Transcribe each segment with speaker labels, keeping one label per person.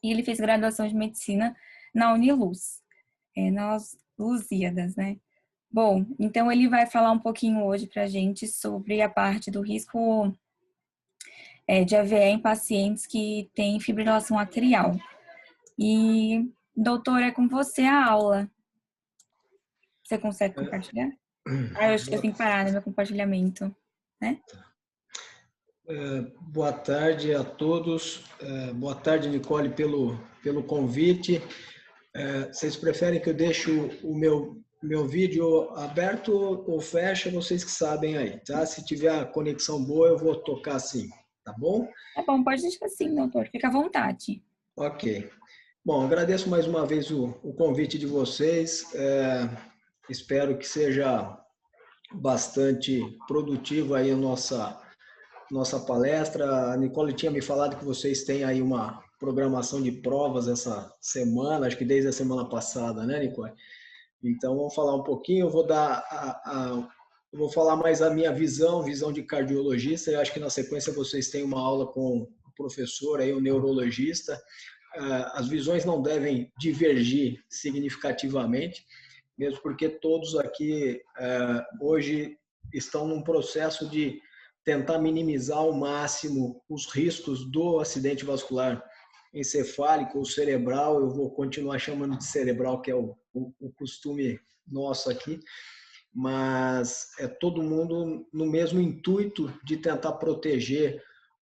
Speaker 1: e ele fez graduação de medicina na Uniluz, nas Lusíadas, né? Bom, então ele vai falar um pouquinho hoje para a gente sobre a parte do risco de AVE em pacientes que têm fibrilação atrial. E, doutor, é com você a aula. Você consegue compartilhar? Eu tenho que parar no meu compartilhamento, né?
Speaker 2: Boa tarde a todos. Boa tarde, Nicole, pelo convite. Vocês preferem que eu deixe o meu vídeo aberto ou fecha? Vocês que sabem aí, tá? Se tiver a conexão boa, eu vou tocar assim, tá bom?
Speaker 1: Tá bom, pode deixar assim, doutor. Fica à vontade.
Speaker 2: Ok. Bom, agradeço mais uma vez o convite de vocês. Espero que seja bastante produtivo aí a nossa palestra. A Nicole tinha me falado que vocês têm aí uma programação de provas essa semana, acho que desde a semana passada, né, Nicole? Então, vamos falar um pouquinho. Eu vou dar eu vou falar mais a minha visão de cardiologista. Eu acho que na sequência vocês têm uma aula com o professor aí, o neurologista. As visões não devem divergir significativamente, mesmo porque todos aqui hoje estão num processo de tentar minimizar ao máximo os riscos do acidente vascular encefálico ou cerebral. Eu vou continuar chamando de cerebral, que é o costume nosso aqui, mas é todo mundo no mesmo intuito de tentar proteger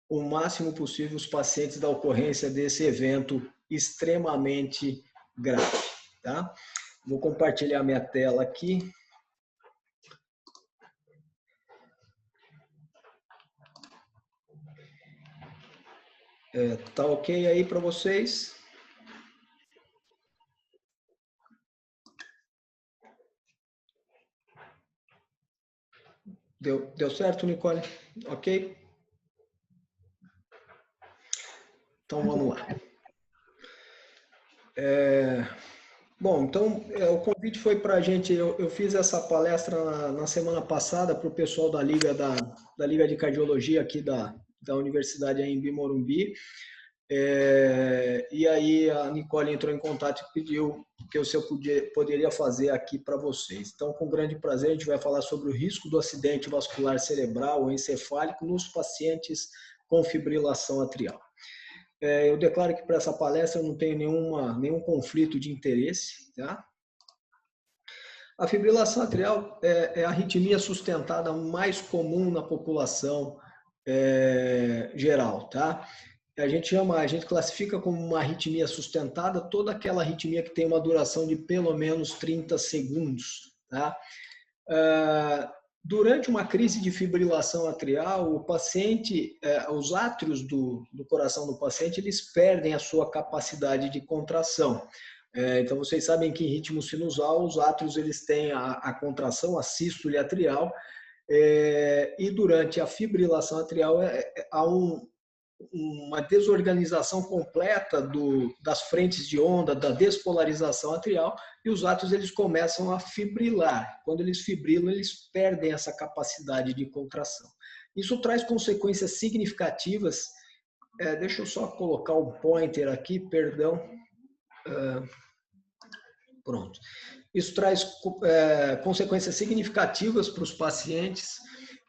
Speaker 2: o máximo possível os pacientes da ocorrência desse evento extremamente grave, tá? Vou compartilhar minha tela aqui. Tá ok aí para vocês? Deu certo, Nicole? Ok? Então vamos lá. Bom, então o convite foi para a gente. Eu fiz essa palestra na semana passada para o pessoal da Liga de Cardiologia aqui da Universidade Anhembi Morumbi. E aí a Nicole entrou em contato e pediu que eu poderia fazer aqui para vocês. Então, com grande prazer, a gente vai falar sobre o risco do acidente vascular cerebral ou encefálico nos pacientes com fibrilação atrial. Eu declaro que para essa palestra eu não tenho nenhum conflito de interesse, tá? A fibrilação atrial é a arritmia sustentada mais comum na população geral, tá? A gente classifica como uma arritmia sustentada toda aquela arritmia que tem uma duração de pelo menos 30 segundos, tá? Durante uma crise de fibrilação atrial, o paciente, os átrios do coração do paciente, eles perdem a sua capacidade de contração. Então, vocês sabem que em ritmo sinusal, os átrios eles têm a contração, a sístole atrial, e durante a fibrilação atrial há uma desorganização completa das frentes de onda, da despolarização atrial, e os átrios eles começam a fibrilar. Quando eles fibrilam, eles perdem essa capacidade de contração. Isso traz consequências significativas. Deixa eu só colocar o pointer aqui, perdão. Pronto. Isso traz consequências significativas para os pacientes,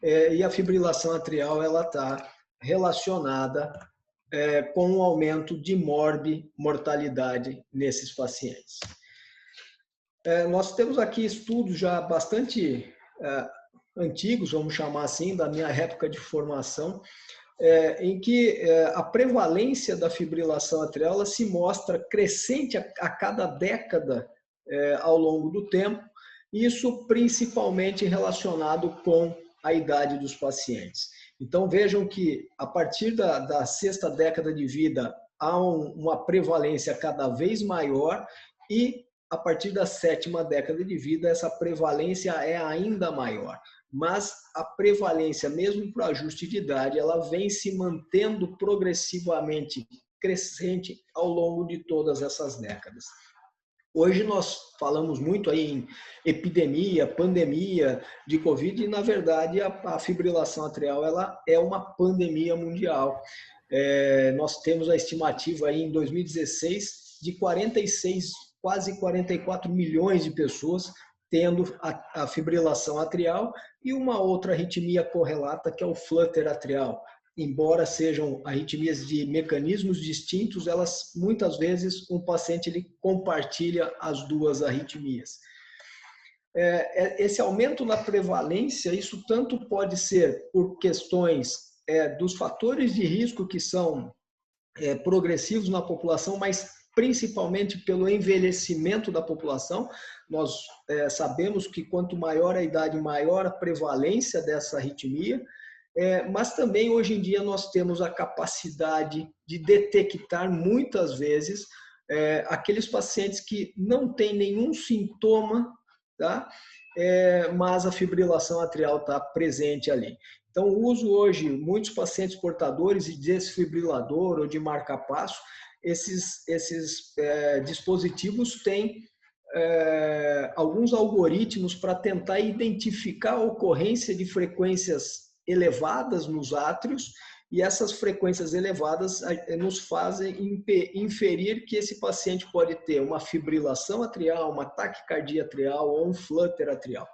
Speaker 2: e a fibrilação atrial ela está relacionada com um aumento de mortalidade nesses pacientes. Nós temos aqui estudos já bastante antigos, vamos chamar assim, da minha época de formação, em que a prevalência da fibrilação atrial ela se mostra crescente a cada década ao longo do tempo, isso principalmente relacionado com a idade dos pacientes. Então vejam que a partir da sexta década de vida há uma prevalência cada vez maior e a partir da sétima década de vida essa prevalência é ainda maior. Mas a prevalência, mesmo para o ajuste de idade, ela vem se mantendo progressivamente crescente ao longo de todas essas décadas. Hoje nós falamos muito aí em epidemia, pandemia de Covid e, na verdade, a fibrilação atrial ela é uma pandemia mundial. Nós temos a estimativa aí em 2016 de 46, quase 44 milhões de pessoas tendo a fibrilação atrial e uma outra arritmia correlata, que é o flutter atrial. Embora sejam arritmias de mecanismos distintos, elas muitas vezes um paciente ele compartilha as duas arritmias. Esse aumento na prevalência, isso tanto pode ser por questões dos fatores de risco que são progressivos na população, mas principalmente pelo envelhecimento da população. Nós sabemos que quanto maior a idade, maior a prevalência dessa arritmia, mas também hoje em dia nós temos a capacidade de detectar muitas vezes aqueles pacientes que não têm nenhum sintoma, tá? Mas a fibrilação atrial está presente ali. Então, o uso hoje, muitos pacientes portadores de desfibrilador ou de marca-passo, esses dispositivos têm alguns algoritmos para tentar identificar a ocorrência de frequências elevadas nos átrios, e essas frequências elevadas nos fazem inferir que esse paciente pode ter uma fibrilação atrial, uma taquicardia atrial ou um flutter atrial.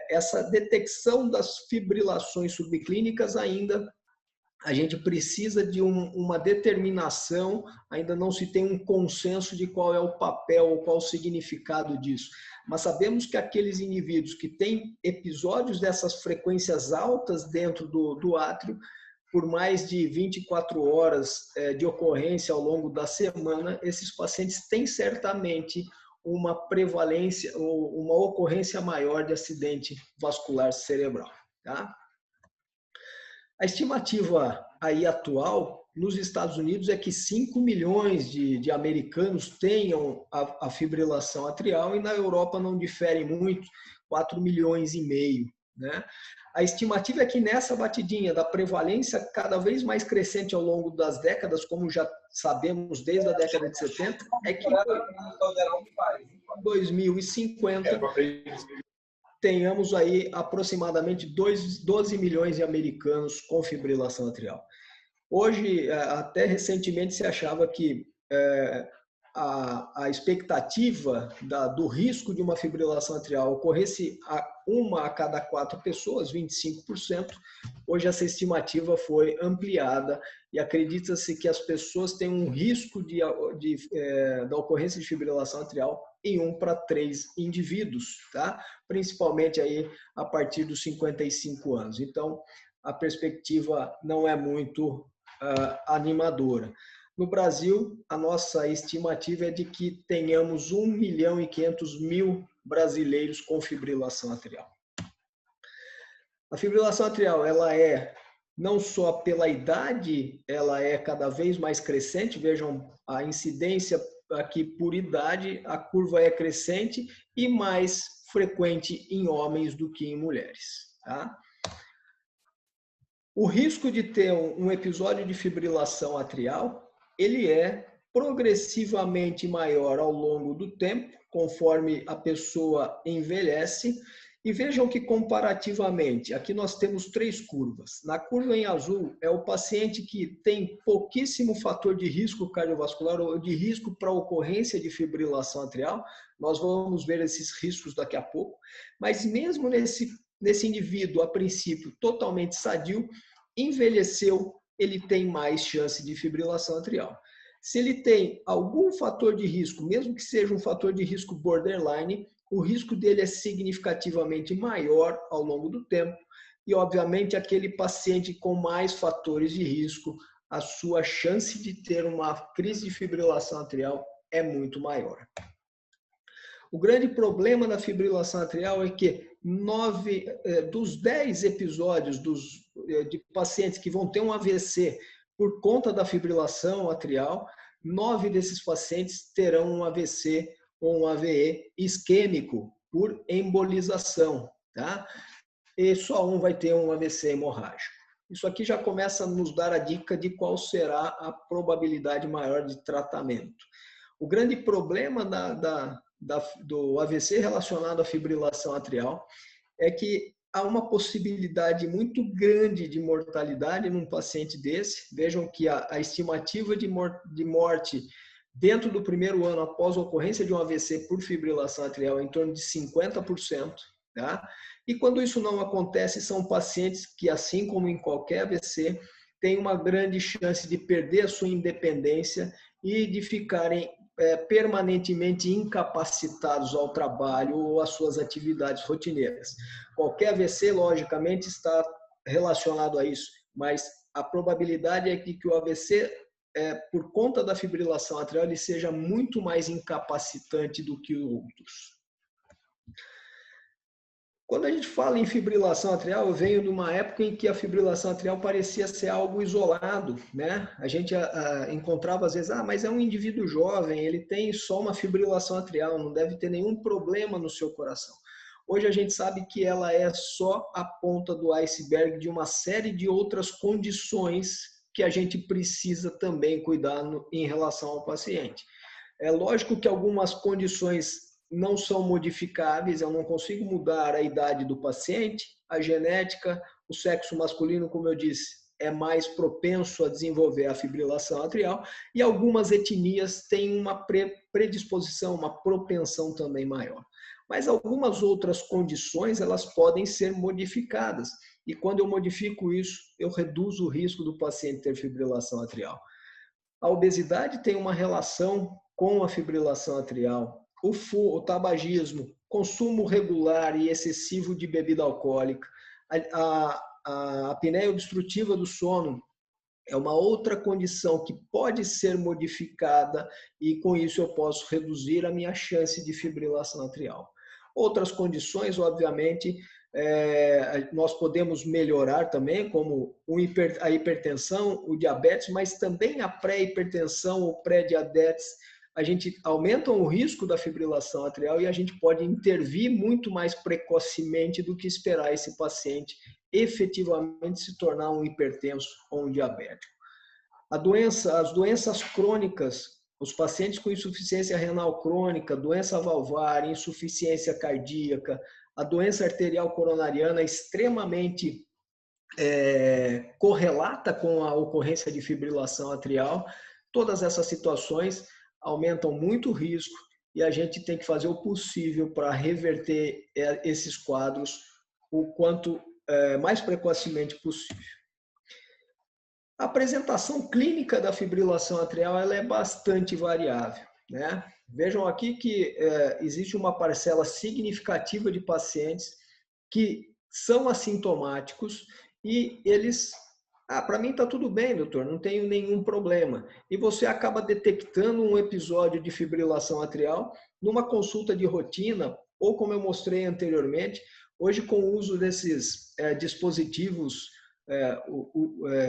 Speaker 2: Essa detecção das fibrilações subclínicas ainda a gente precisa de uma determinação, ainda não se tem um consenso de qual é o papel ou qual o significado disso. Mas sabemos que aqueles indivíduos que têm episódios dessas frequências altas dentro do átrio, por mais de 24 horas de ocorrência ao longo da semana, esses pacientes têm certamente uma prevalência ou uma ocorrência maior de acidente vascular cerebral. Tá? A estimativa aí atual nos Estados Unidos é que 5 milhões de americanos tenham a fibrilação atrial, e na Europa não difere muito, 4 milhões e meio. Né? A estimativa é que nessa batidinha da prevalência cada vez mais crescente ao longo das décadas, como já sabemos desde a década de 70, é que em 2050 tenhamos aí aproximadamente 12 milhões de americanos com fibrilação atrial. Hoje, até recentemente, se achava que a expectativa do risco de uma fibrilação atrial ocorresse uma a cada 4 pessoas, 25%. Hoje essa estimativa foi ampliada e acredita-se que as pessoas têm um risco da ocorrência de fibrilação atrial em 1 para 3 indivíduos, tá? Principalmente aí a partir dos 55 anos. Então, a perspectiva não é muito animadora. No Brasil, a nossa estimativa é de que tenhamos 1.500.000 brasileiros com fibrilação atrial. A fibrilação atrial, ela não só pela idade, ela é cada vez mais crescente. Vejam a incidência aqui por idade, a curva é crescente e mais frequente em homens do que em mulheres. Tá? O risco de ter um episódio de fibrilação atrial, ele é progressivamente maior ao longo do tempo, conforme a pessoa envelhece. E vejam que comparativamente, aqui nós temos 3 curvas. Na curva em azul é o paciente que tem pouquíssimo fator de risco cardiovascular ou de risco para ocorrência de fibrilação atrial. Nós vamos ver esses riscos daqui a pouco. Mas mesmo nesse indivíduo, a princípio, totalmente sadio, envelheceu, ele tem mais chance de fibrilação atrial. Se ele tem algum fator de risco, mesmo que seja um fator de risco borderline, o risco dele é significativamente maior ao longo do tempo. E, obviamente, aquele paciente com mais fatores de risco, a sua chance de ter uma crise de fibrilação atrial é muito maior. O grande problema da fibrilação atrial é que 9 dos 10 episódios de pacientes que vão ter um AVC por conta da fibrilação atrial, 9 desses pacientes terão um AVC ou um AVE isquêmico por embolização, tá? E só um vai ter um AVC hemorrágico. Isso aqui já começa a nos dar a dica de qual será a probabilidade maior de tratamento. O grande problema do AVC relacionado à fibrilação atrial é que há uma possibilidade muito grande de mortalidade num paciente desse. Vejam que a estimativa de morte dentro do primeiro ano após a ocorrência de um AVC por fibrilação atrial é em torno de 50%. Tá? E quando isso não acontece, são pacientes que, assim como em qualquer AVC, têm uma grande chance de perder a sua independência e de ficarem permanentemente incapacitados ao trabalho ou às suas atividades rotineiras. Qualquer AVC, logicamente, está relacionado a isso, mas a probabilidade é que o AVC, por conta da fibrilação atrial, ele seja muito mais incapacitante do que outros. Quando a gente fala em fibrilação atrial, eu venho de uma época em que a fibrilação atrial parecia ser algo isolado, né? A gente encontrava às vezes, mas é um indivíduo jovem, ele tem só uma fibrilação atrial, não deve ter nenhum problema no seu coração. Hoje a gente sabe que ela é só a ponta do iceberg de uma série de outras condições que a gente precisa também cuidar em relação ao paciente. É lógico que algumas condições não são modificáveis, eu não consigo mudar a idade do paciente, a genética, o sexo masculino, como eu disse, é mais propenso a desenvolver a fibrilação atrial e algumas etnias têm uma predisposição, uma propensão também maior. Mas algumas outras condições, elas podem ser modificadas e quando eu modifico isso, eu reduzo o risco do paciente ter fibrilação atrial. A obesidade tem uma relação com a fibrilação atrial. O tabagismo, consumo regular e excessivo de bebida alcoólica, a apneia obstrutiva do sono é uma outra condição que pode ser modificada e com isso eu posso reduzir a minha chance de fibrilação atrial. Outras condições, obviamente, nós podemos melhorar também, como a hipertensão, o diabetes, mas também a pré-hipertensão ou pré-diabetes, a gente aumenta o risco da fibrilação atrial e a gente pode intervir muito mais precocemente do que esperar esse paciente efetivamente se tornar um hipertenso ou um diabético. As doenças crônicas, os pacientes com insuficiência renal crônica, doença valvar, insuficiência cardíaca, a doença arterial coronariana é extremamente correlata com a ocorrência de fibrilação atrial. Todas essas situações aumentam muito o risco e a gente tem que fazer o possível para reverter esses quadros o quanto mais precocemente possível. A apresentação clínica da fibrilação atrial ela é bastante variável, né? Vejam aqui que existe uma parcela significativa de pacientes que são assintomáticos e eles para mim está tudo bem, doutor, não tenho nenhum problema. E você acaba detectando um episódio de fibrilação atrial numa consulta de rotina, ou como eu mostrei anteriormente, hoje com o uso desses dispositivos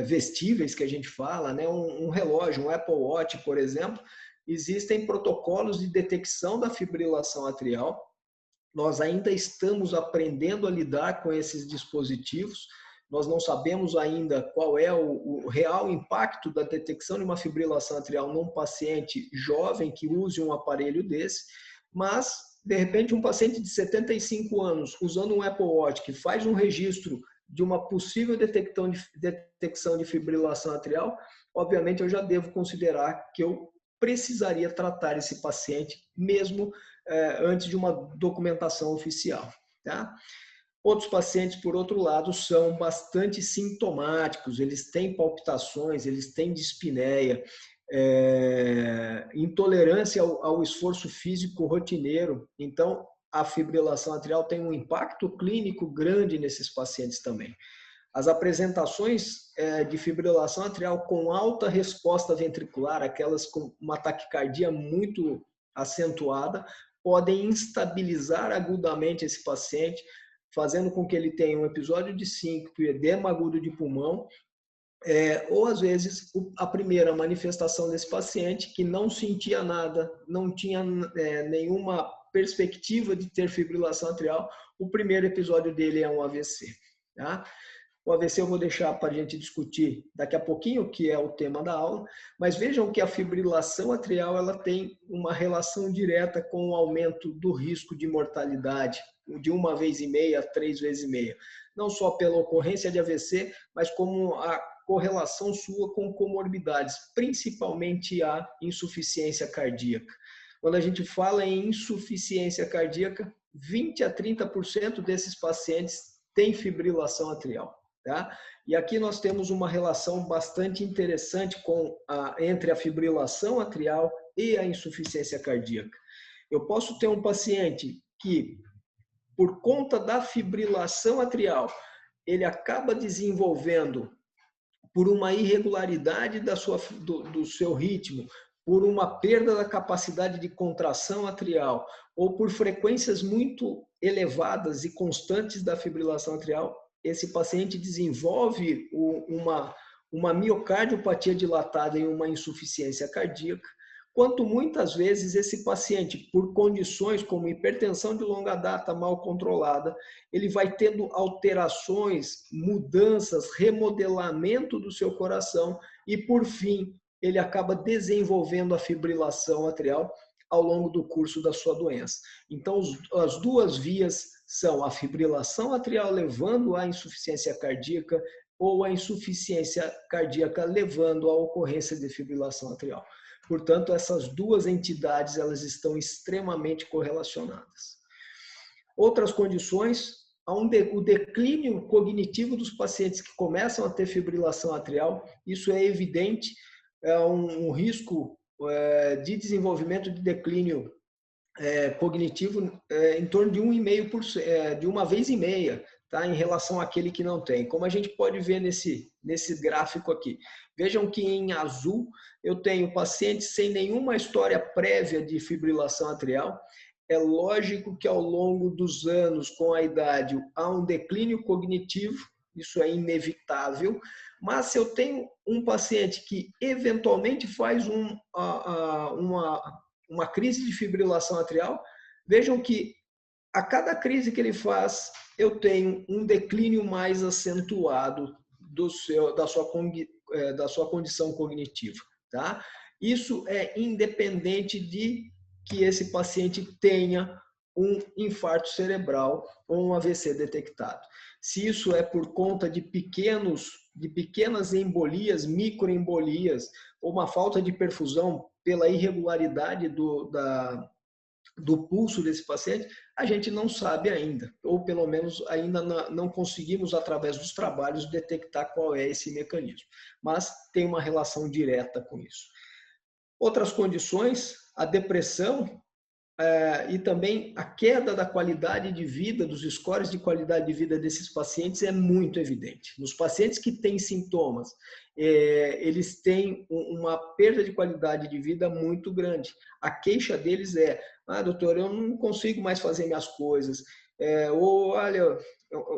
Speaker 2: vestíveis que a gente fala, né? Um relógio, um Apple Watch, por exemplo, existem protocolos de detecção da fibrilação atrial. Nós ainda estamos aprendendo a lidar com esses dispositivos. Nós não sabemos ainda qual é o real impacto da detecção de uma fibrilação atrial num paciente jovem que use um aparelho desse, mas, de repente, um paciente de 75 anos usando um Apple Watch que faz um registro de uma possível detecção de fibrilação atrial, obviamente eu já devo considerar que eu precisaria tratar esse paciente mesmo antes de uma documentação oficial, tá? Outros pacientes, por outro lado, são bastante sintomáticos, eles têm palpitações, eles têm dispneia, intolerância ao esforço físico rotineiro. Então, a fibrilação atrial tem um impacto clínico grande nesses pacientes também. As apresentações de fibrilação atrial com alta resposta ventricular, aquelas com uma taquicardia muito acentuada, podem instabilizar agudamente esse paciente, fazendo com que ele tenha um episódio de síncope, edema agudo de pulmão, ou às vezes a primeira manifestação desse paciente que não sentia nada, não tinha nenhuma perspectiva de ter fibrilação atrial, o primeiro episódio dele é um AVC. Tá? O AVC eu vou deixar para a gente discutir daqui a pouquinho, que é o tema da aula, mas vejam que a fibrilação atrial ela tem uma relação direta com o aumento do risco de mortalidade de 1,5 a 3,5. Não só pela ocorrência de AVC, mas como a correlação sua com comorbidades, principalmente a insuficiência cardíaca. Quando a gente fala em insuficiência cardíaca, 20 a 30% desses pacientes têm fibrilação atrial. Tá? E aqui nós temos uma relação bastante interessante entre a fibrilação atrial e a insuficiência cardíaca. Eu posso ter um paciente que, por conta da fibrilação atrial, ele acaba desenvolvendo, por uma irregularidade do seu ritmo, por uma perda da capacidade de contração atrial ou por frequências muito elevadas e constantes da fibrilação atrial, esse paciente desenvolve uma miocardiopatia dilatada e uma insuficiência cardíaca, quanto muitas vezes esse paciente, por condições como hipertensão de longa data mal controlada, ele vai tendo alterações, mudanças, remodelamento do seu coração e, por fim, ele acaba desenvolvendo a fibrilação atrial ao longo do curso da sua doença. Então, as duas vias são a fibrilação atrial levando à insuficiência cardíaca ou a insuficiência cardíaca levando à ocorrência de fibrilação atrial. Portanto, essas duas entidades elas estão extremamente correlacionadas. Outras condições, o declínio cognitivo dos pacientes que começam a ter fibrilação atrial, isso é evidente, é um risco de desenvolvimento de declínio cognitivo em torno de 1,5%, de 1,5 vezes, tá? Em relação àquele que não tem. Como a gente pode ver nesse gráfico aqui. Vejam que em azul eu tenho pacientes sem nenhuma história prévia de fibrilação atrial. É lógico que ao longo dos anos, com a idade, há um declínio cognitivo, isso é inevitável, mas se eu tenho um paciente que eventualmente faz uma crise de fibrilação atrial, vejam que a cada crise que ele faz, eu tenho um declínio mais acentuado da sua condição cognitiva. Tá? Isso é independente de que esse paciente tenha um infarto cerebral ou um AVC detectado. Se isso é por conta de pequenas embolias, microembolias, ou uma falta de perfusão pela irregularidade do pulso desse paciente, a gente não sabe ainda, ou pelo menos ainda não conseguimos, através dos trabalhos, detectar qual é esse mecanismo. Mas tem uma relação direta com isso. Outras condições, a depressão e também a queda da qualidade de vida, dos scores de qualidade de vida desses pacientes é muito evidente. Nos pacientes que têm sintomas, eles têm uma perda de qualidade de vida muito grande. A queixa deles é: doutor, eu não consigo mais fazer minhas coisas. Ou, olha,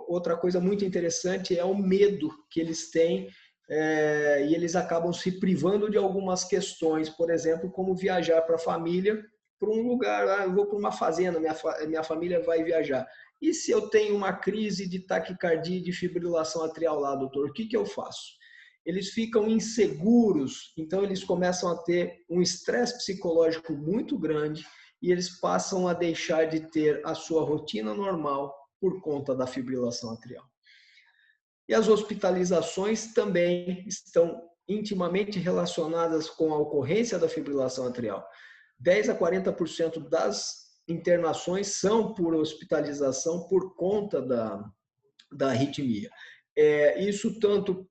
Speaker 2: outra coisa muito interessante é o medo que eles têm e eles acabam se privando de algumas questões, por exemplo, como viajar para a família, para um lugar, eu vou para uma fazenda, minha família vai viajar. E se eu tenho uma crise de taquicardia e de fibrilação atrial lá, doutor, o que eu faço? Eles ficam inseguros, então eles começam a ter um estresse psicológico muito grande e eles passam a deixar de ter a sua rotina normal por conta da fibrilação atrial. E as hospitalizações também estão intimamente relacionadas com a ocorrência da fibrilação atrial. 10 a 40% das internações são por hospitalização por conta da arritmia. Isso tanto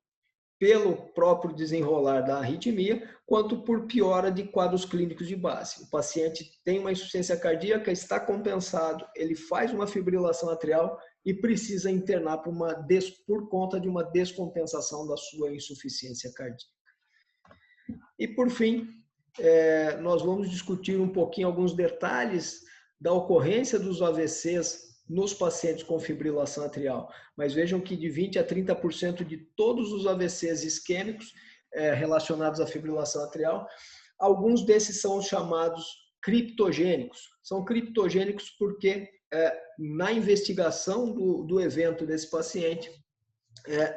Speaker 2: pelo próprio desenrolar da arritmia, quanto por piora de quadros clínicos de base. O paciente tem uma insuficiência cardíaca, está compensado, ele faz uma fibrilação atrial e precisa internar por conta de uma descompensação da sua insuficiência cardíaca. E, por fim, nós vamos discutir um pouquinho alguns detalhes da ocorrência dos AVCs nos pacientes com fibrilação atrial. Mas vejam que de 20 a 30% de todos os AVCs isquêmicos relacionados à fibrilação atrial, alguns desses são os chamados criptogênicos. São criptogênicos porque na investigação do evento desse paciente,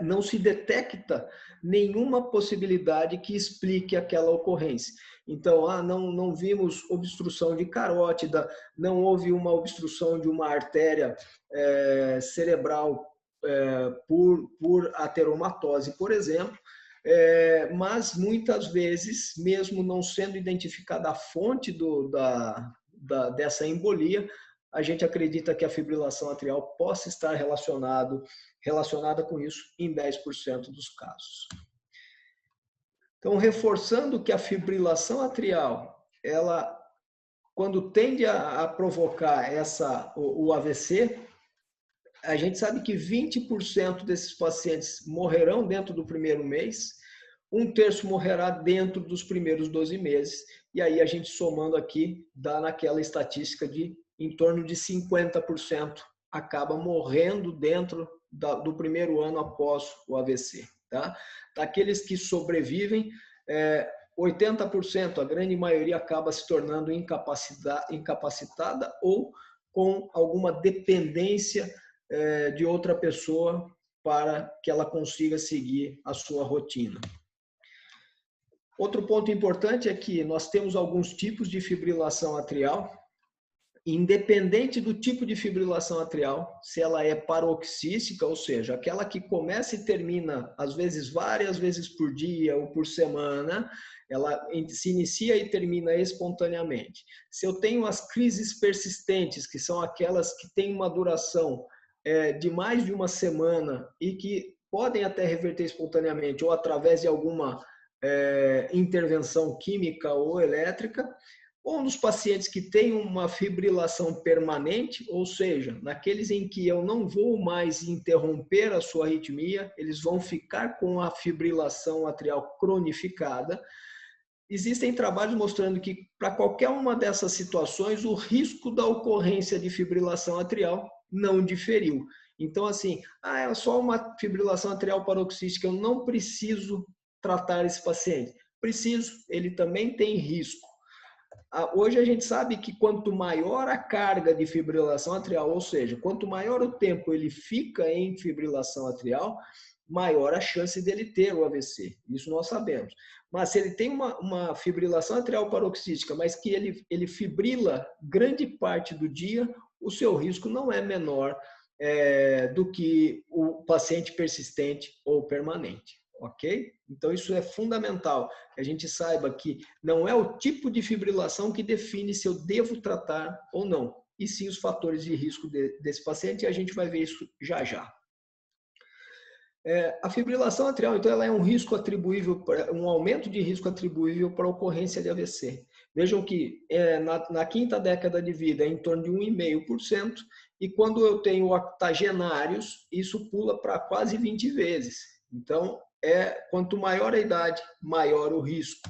Speaker 2: não se detecta nenhuma possibilidade que explique aquela ocorrência. Então, não vimos obstrução de carótida, não houve uma obstrução de uma artéria cerebral por ateromatose, por exemplo, mas muitas vezes, mesmo não sendo identificada a fonte dessa embolia, a gente acredita que a fibrilação atrial possa estar relacionada com isso em 10% dos casos. Então, reforçando que a fibrilação atrial, ela, quando tende a provocar o AVC, a gente sabe que 20% desses pacientes morrerão dentro do primeiro mês, 1/3 morrerá dentro dos primeiros 12 meses, e aí a gente somando aqui, dá naquela estatística de em torno de 50% acaba morrendo dentro do primeiro ano após o AVC. Tá? Daqueles que sobrevivem, 80%, a grande maioria, acaba se tornando incapacitada ou com alguma dependência de outra pessoa para que ela consiga seguir a sua rotina. Outro ponto importante é que nós temos alguns tipos de fibrilação atrial. Independente do tipo de fibrilação atrial, se ela é paroxística, ou seja, aquela que começa e termina, às vezes, várias vezes por dia ou por semana, ela se inicia e termina espontaneamente. Se eu tenho as crises persistentes, que são aquelas que têm uma duração de mais de uma semana e que podem até reverter espontaneamente ou através de alguma intervenção química ou elétrica, ou nos pacientes que têm uma fibrilação permanente, ou seja, naqueles em que eu não vou mais interromper a sua arritmia, eles vão ficar com a fibrilação atrial cronificada. Existem trabalhos mostrando que para qualquer uma dessas situações, o risco da ocorrência de fibrilação atrial não diferiu. Então, assim, é só uma fibrilação atrial paroxística, eu não preciso tratar esse paciente. Preciso, ele também tem risco. Hoje a gente sabe que quanto maior a carga de fibrilação atrial, ou seja, quanto maior o tempo ele fica em fibrilação atrial, maior a chance dele ter o AVC. Isso nós sabemos. Mas se ele tem uma fibrilação atrial paroxística, mas que ele fibrila grande parte do dia, o seu risco não é menor do que o paciente persistente ou permanente. Ok? Então, isso é fundamental, que a gente saiba que não é o tipo de fibrilação que define se eu devo tratar ou não, e sim os fatores de risco desse paciente, e a gente vai ver isso já já. A fibrilação atrial, então, ela é um risco atribuível, um aumento de risco atribuível para a ocorrência de AVC. Vejam que na quinta década de vida é em torno de 1,5%, e quando eu tenho octogenários, isso pula para quase 20 vezes. Então, quanto maior a idade, maior o risco.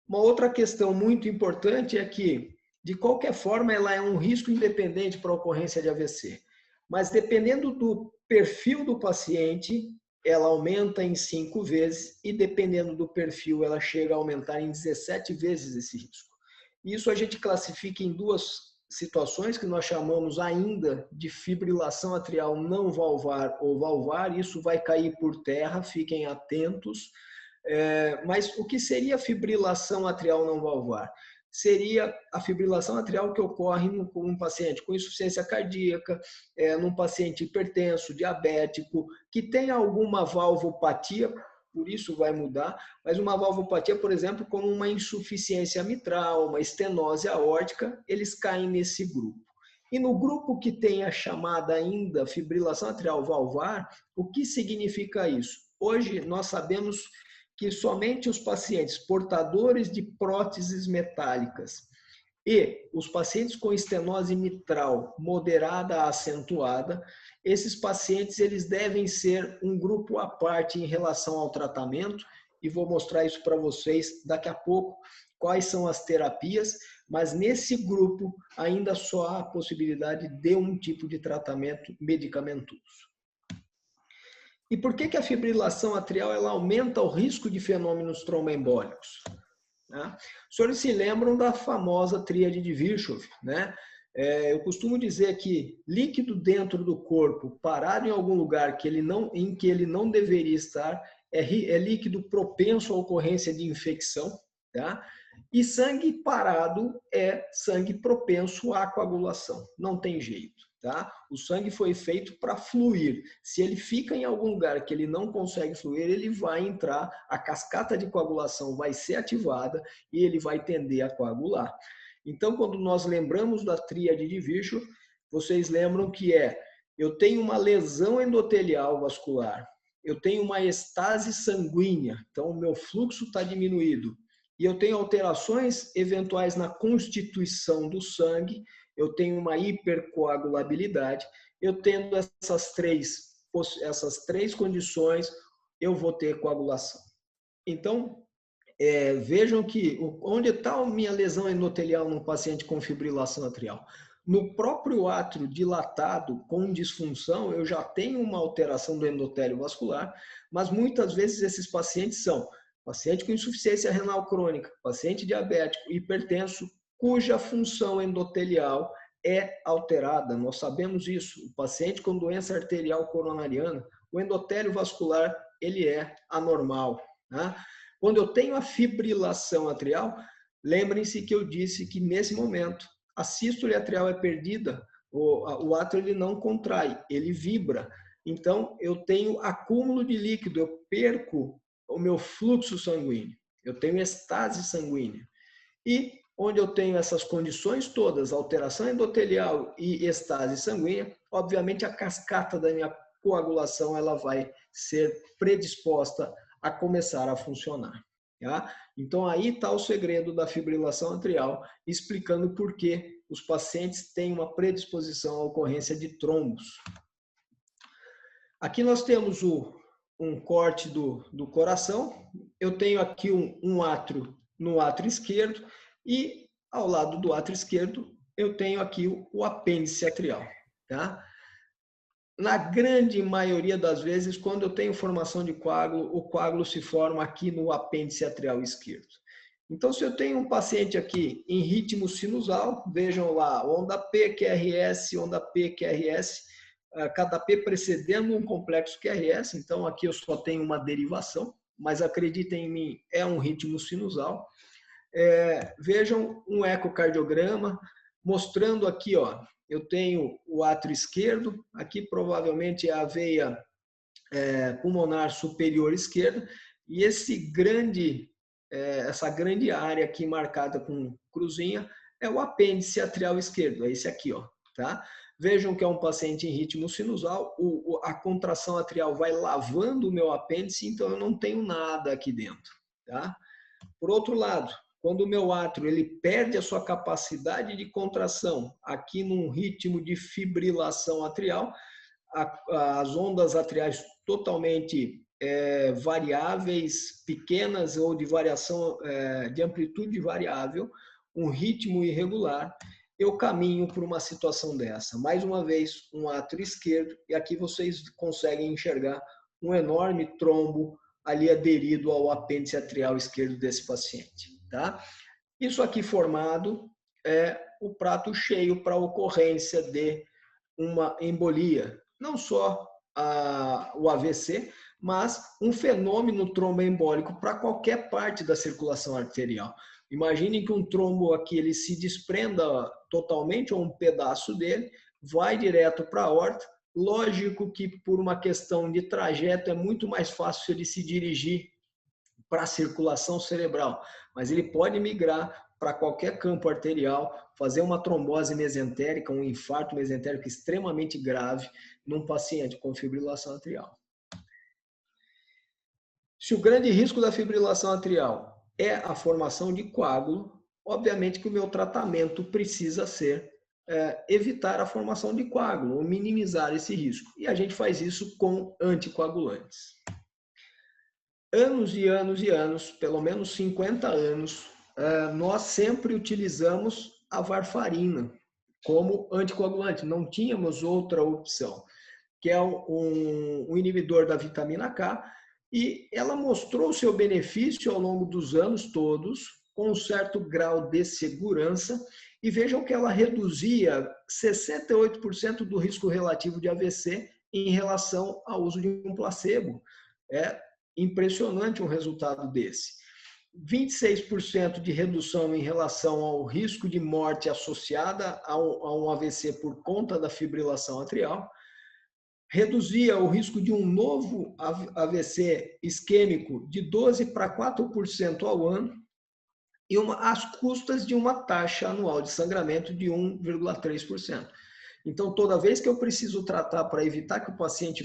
Speaker 2: Uma outra questão muito importante é que, de qualquer forma, ela é um risco independente para a ocorrência de AVC. Mas, dependendo do perfil do paciente, ela aumenta em 5 vezes e, dependendo do perfil, ela chega a aumentar em 17 vezes esse risco. Isso a gente classifica em duas situações que nós chamamos ainda de fibrilação atrial não valvar ou valvar. Isso vai cair por terra, fiquem atentos. Mas o que seria fibrilação atrial não valvar? Seria a fibrilação atrial que ocorre num paciente com insuficiência cardíaca, num paciente hipertenso, diabético, que tem alguma valvopatia, por isso vai mudar, mas uma valvopatia, por exemplo, como uma insuficiência mitral, uma estenose aórtica, eles caem nesse grupo. E no grupo que tem a chamada ainda fibrilação atrial valvar, o que significa isso? Hoje nós sabemos que somente os pacientes portadores de próteses metálicas e os pacientes com estenose mitral moderada a acentuada, esses pacientes eles devem ser um grupo à parte em relação ao tratamento, e vou mostrar isso para vocês daqui a pouco, quais são as terapias, mas nesse grupo ainda só há a possibilidade de um tipo de tratamento medicamentoso. E por que a fibrilação atrial ela aumenta o risco de fenômenos tromboembólicos? Os senhores se lembram da famosa tríade de Virchow, né? Eu costumo dizer que líquido dentro do corpo, parado em algum lugar em que ele não deveria estar, é líquido propenso à ocorrência de infecção, tá? E sangue parado é sangue propenso à coagulação. Não tem jeito, tá? O sangue foi feito para fluir. Se ele fica em algum lugar que ele não consegue fluir, ele vai entrar, a cascata de coagulação vai ser ativada e ele vai tender a coagular. Então, quando nós lembramos da tríade de Virchow, vocês lembram que eu tenho uma lesão endotelial vascular, eu tenho uma estase sanguínea, então o meu fluxo está diminuído, e eu tenho alterações eventuais na constituição do sangue, eu tenho uma hipercoagulabilidade, eu tendo essas três condições, eu vou ter coagulação. Então, vejam que onde está a minha lesão endotelial num paciente com fibrilação atrial? No próprio átrio dilatado com disfunção, eu já tenho uma alteração do endotélio vascular, mas muitas vezes esses pacientes são paciente com insuficiência renal crônica, paciente diabético, hipertenso, cuja função endotelial é alterada. Nós sabemos isso. O paciente com doença arterial coronariana, o endotélio vascular, ele é anormal, né? Quando eu tenho a fibrilação atrial, lembrem-se que eu disse que nesse momento a sístole atrial é perdida, o átrio ele não contrai, ele vibra. Então eu tenho acúmulo de líquido, eu perco o meu fluxo sanguíneo, eu tenho estase sanguínea. E onde eu tenho essas condições todas, alteração endotelial e estase sanguínea, obviamente a cascata da minha coagulação ela vai ser predisposta a começar a funcionar. Tá? Então aí está o segredo da fibrilação atrial, explicando por que os pacientes têm uma predisposição à ocorrência de trombos. Aqui nós temos um corte do coração, eu tenho aqui um átrio no átrio esquerdo e ao lado do átrio esquerdo eu tenho aqui o apêndice atrial. Tá? Na grande maioria das vezes, quando eu tenho formação de coágulo, o coágulo se forma aqui no apêndice atrial esquerdo. Então, se eu tenho um paciente aqui em ritmo sinusal, vejam lá, onda P, QRS, onda P, QRS, cada P precedendo um complexo QRS, então aqui eu só tenho uma derivação, mas acreditem em mim, é um ritmo sinusal. Vejam um ecocardiograma, mostrando aqui, ó, eu tenho o átrio esquerdo, aqui provavelmente é a veia pulmonar superior esquerda, e essa grande área aqui marcada com cruzinha é o apêndice atrial esquerdo, é esse aqui, ó, tá? Vejam que é um paciente em ritmo sinusal, a contração atrial vai lavando o meu apêndice, então eu não tenho nada aqui dentro, tá? Por outro lado, quando o meu átrio ele perde a sua capacidade de contração aqui num ritmo de fibrilação atrial, as ondas atriais totalmente variáveis, pequenas ou de variação de amplitude variável, um ritmo irregular, eu caminho por uma situação dessa. Mais uma vez, um átrio esquerdo, e aqui vocês conseguem enxergar um enorme trombo ali aderido ao apêndice atrial esquerdo desse paciente. Tá? Isso aqui formado é o prato cheio para a ocorrência de uma embolia. Não só o AVC, mas um fenômeno tromboembólico para qualquer parte da circulação arterial. Imaginem que um trombo aqui ele se desprenda totalmente, ou um pedaço dele, vai direto para a aorta. Lógico que por uma questão de trajeto é muito mais fácil ele se dirigir para a circulação cerebral, mas ele pode migrar para qualquer campo arterial, fazer uma trombose mesentérica, um infarto mesentérico extremamente grave num paciente com fibrilação atrial. Se o grande risco da fibrilação atrial é a formação de coágulo, obviamente que o meu tratamento precisa ser evitar a formação de coágulo, ou minimizar esse risco. E a gente faz isso com anticoagulantes. Anos e anos e anos, pelo menos 50 anos, nós sempre utilizamos a varfarina como anticoagulante. Não tínhamos outra opção, que é um inibidor da vitamina K, e ela mostrou seu benefício ao longo dos anos todos, com um certo grau de segurança, e vejam que ela reduzia 68% do risco relativo de AVC em relação ao uso de um placebo. É impressionante um resultado desse. 26% de redução em relação ao risco de morte associada a um AVC por conta da fibrilação atrial, reduzia o risco de um novo AVC isquêmico de 12% para 4% ao ano, e às custas de uma taxa anual de sangramento de 1,3%. Então, toda vez que eu preciso tratar para evitar que o paciente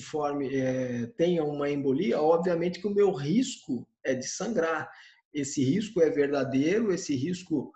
Speaker 2: tenha uma embolia, obviamente que o meu risco é de sangrar. Esse risco é verdadeiro, esse risco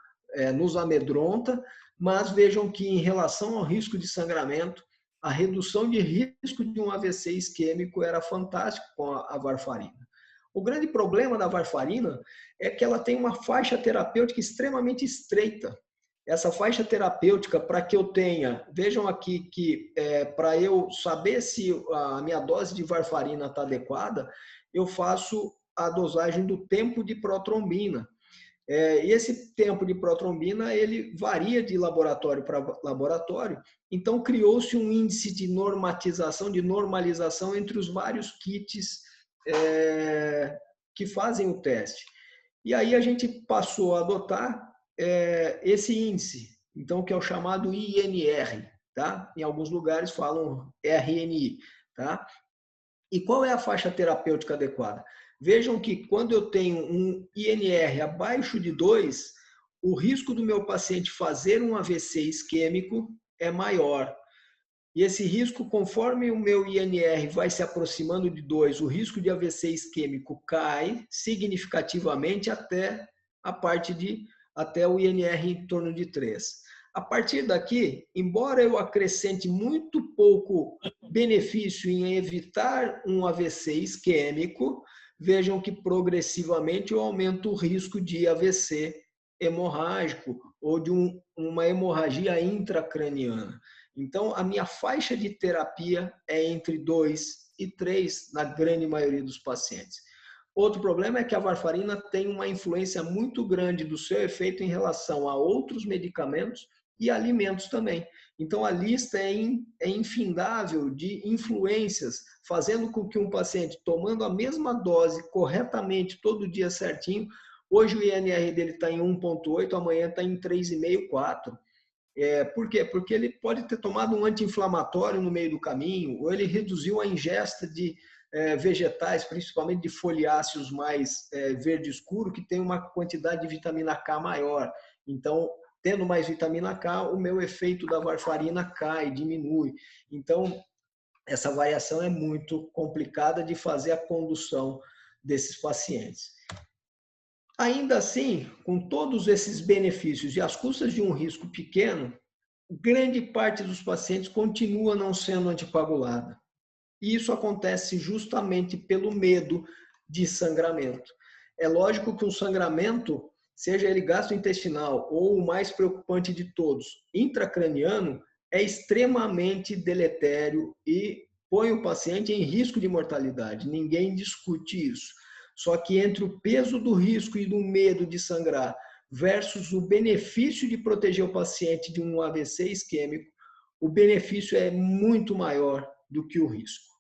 Speaker 2: nos amedronta, mas vejam que em relação ao risco de sangramento, a redução de risco de um AVC isquêmico era fantástica com a varfarina. O grande problema da varfarina é que ela tem uma faixa terapêutica extremamente estreita. Essa faixa terapêutica, para que eu tenha, vejam aqui que para eu saber se a minha dose de varfarina está adequada, eu faço a dosagem do tempo de protrombina. E esse tempo de protrombina, ele varia de laboratório para laboratório, então criou-se um índice de normalização entre os vários kits que fazem o teste. E aí a gente passou a adotar esse índice, então, que é o chamado INR, tá? Em alguns lugares falam RNI, tá? E qual é a faixa terapêutica adequada? Vejam que quando eu tenho um INR abaixo de 2, o risco do meu paciente fazer um AVC isquêmico é maior. E esse risco, conforme o meu INR vai se aproximando de 2, o risco de AVC isquêmico cai significativamente até o INR em torno de 3. A partir daqui, embora eu acrescente muito pouco benefício em evitar um AVC isquêmico, vejam que progressivamente eu aumento o risco de AVC hemorrágico ou de uma hemorragia intracraniana. Então, a minha faixa de terapia é entre 2 e 3 na grande maioria dos pacientes. Outro problema é que a varfarina tem uma influência muito grande do seu efeito em relação a outros medicamentos e alimentos também. Então, a lista é infindável de influências, fazendo com que um paciente, tomando a mesma dose corretamente, todo dia certinho, hoje o INR dele está em 1,8, amanhã está em 3,5, 4. Por quê? Porque ele pode ter tomado um anti-inflamatório no meio do caminho, ou ele reduziu a ingesta de vegetais, principalmente de foliáceos mais verde escuro, que tem uma quantidade de vitamina K maior. Então, tendo mais vitamina K, o meu efeito da varfarina cai, diminui. Então, essa variação é muito complicada de fazer a condução desses pacientes. Ainda assim, com todos esses benefícios e às custas de um risco pequeno, grande parte dos pacientes continua não sendo anticoagulada. E isso acontece justamente pelo medo de sangramento. É lógico que um sangramento, seja ele gastrointestinal ou o mais preocupante de todos, intracraniano, é extremamente deletério e põe o paciente em risco de mortalidade. Ninguém discute isso. Só que entre o peso do risco e do medo de sangrar versus o benefício de proteger o paciente de um AVC isquêmico, o benefício é muito maior do que o risco.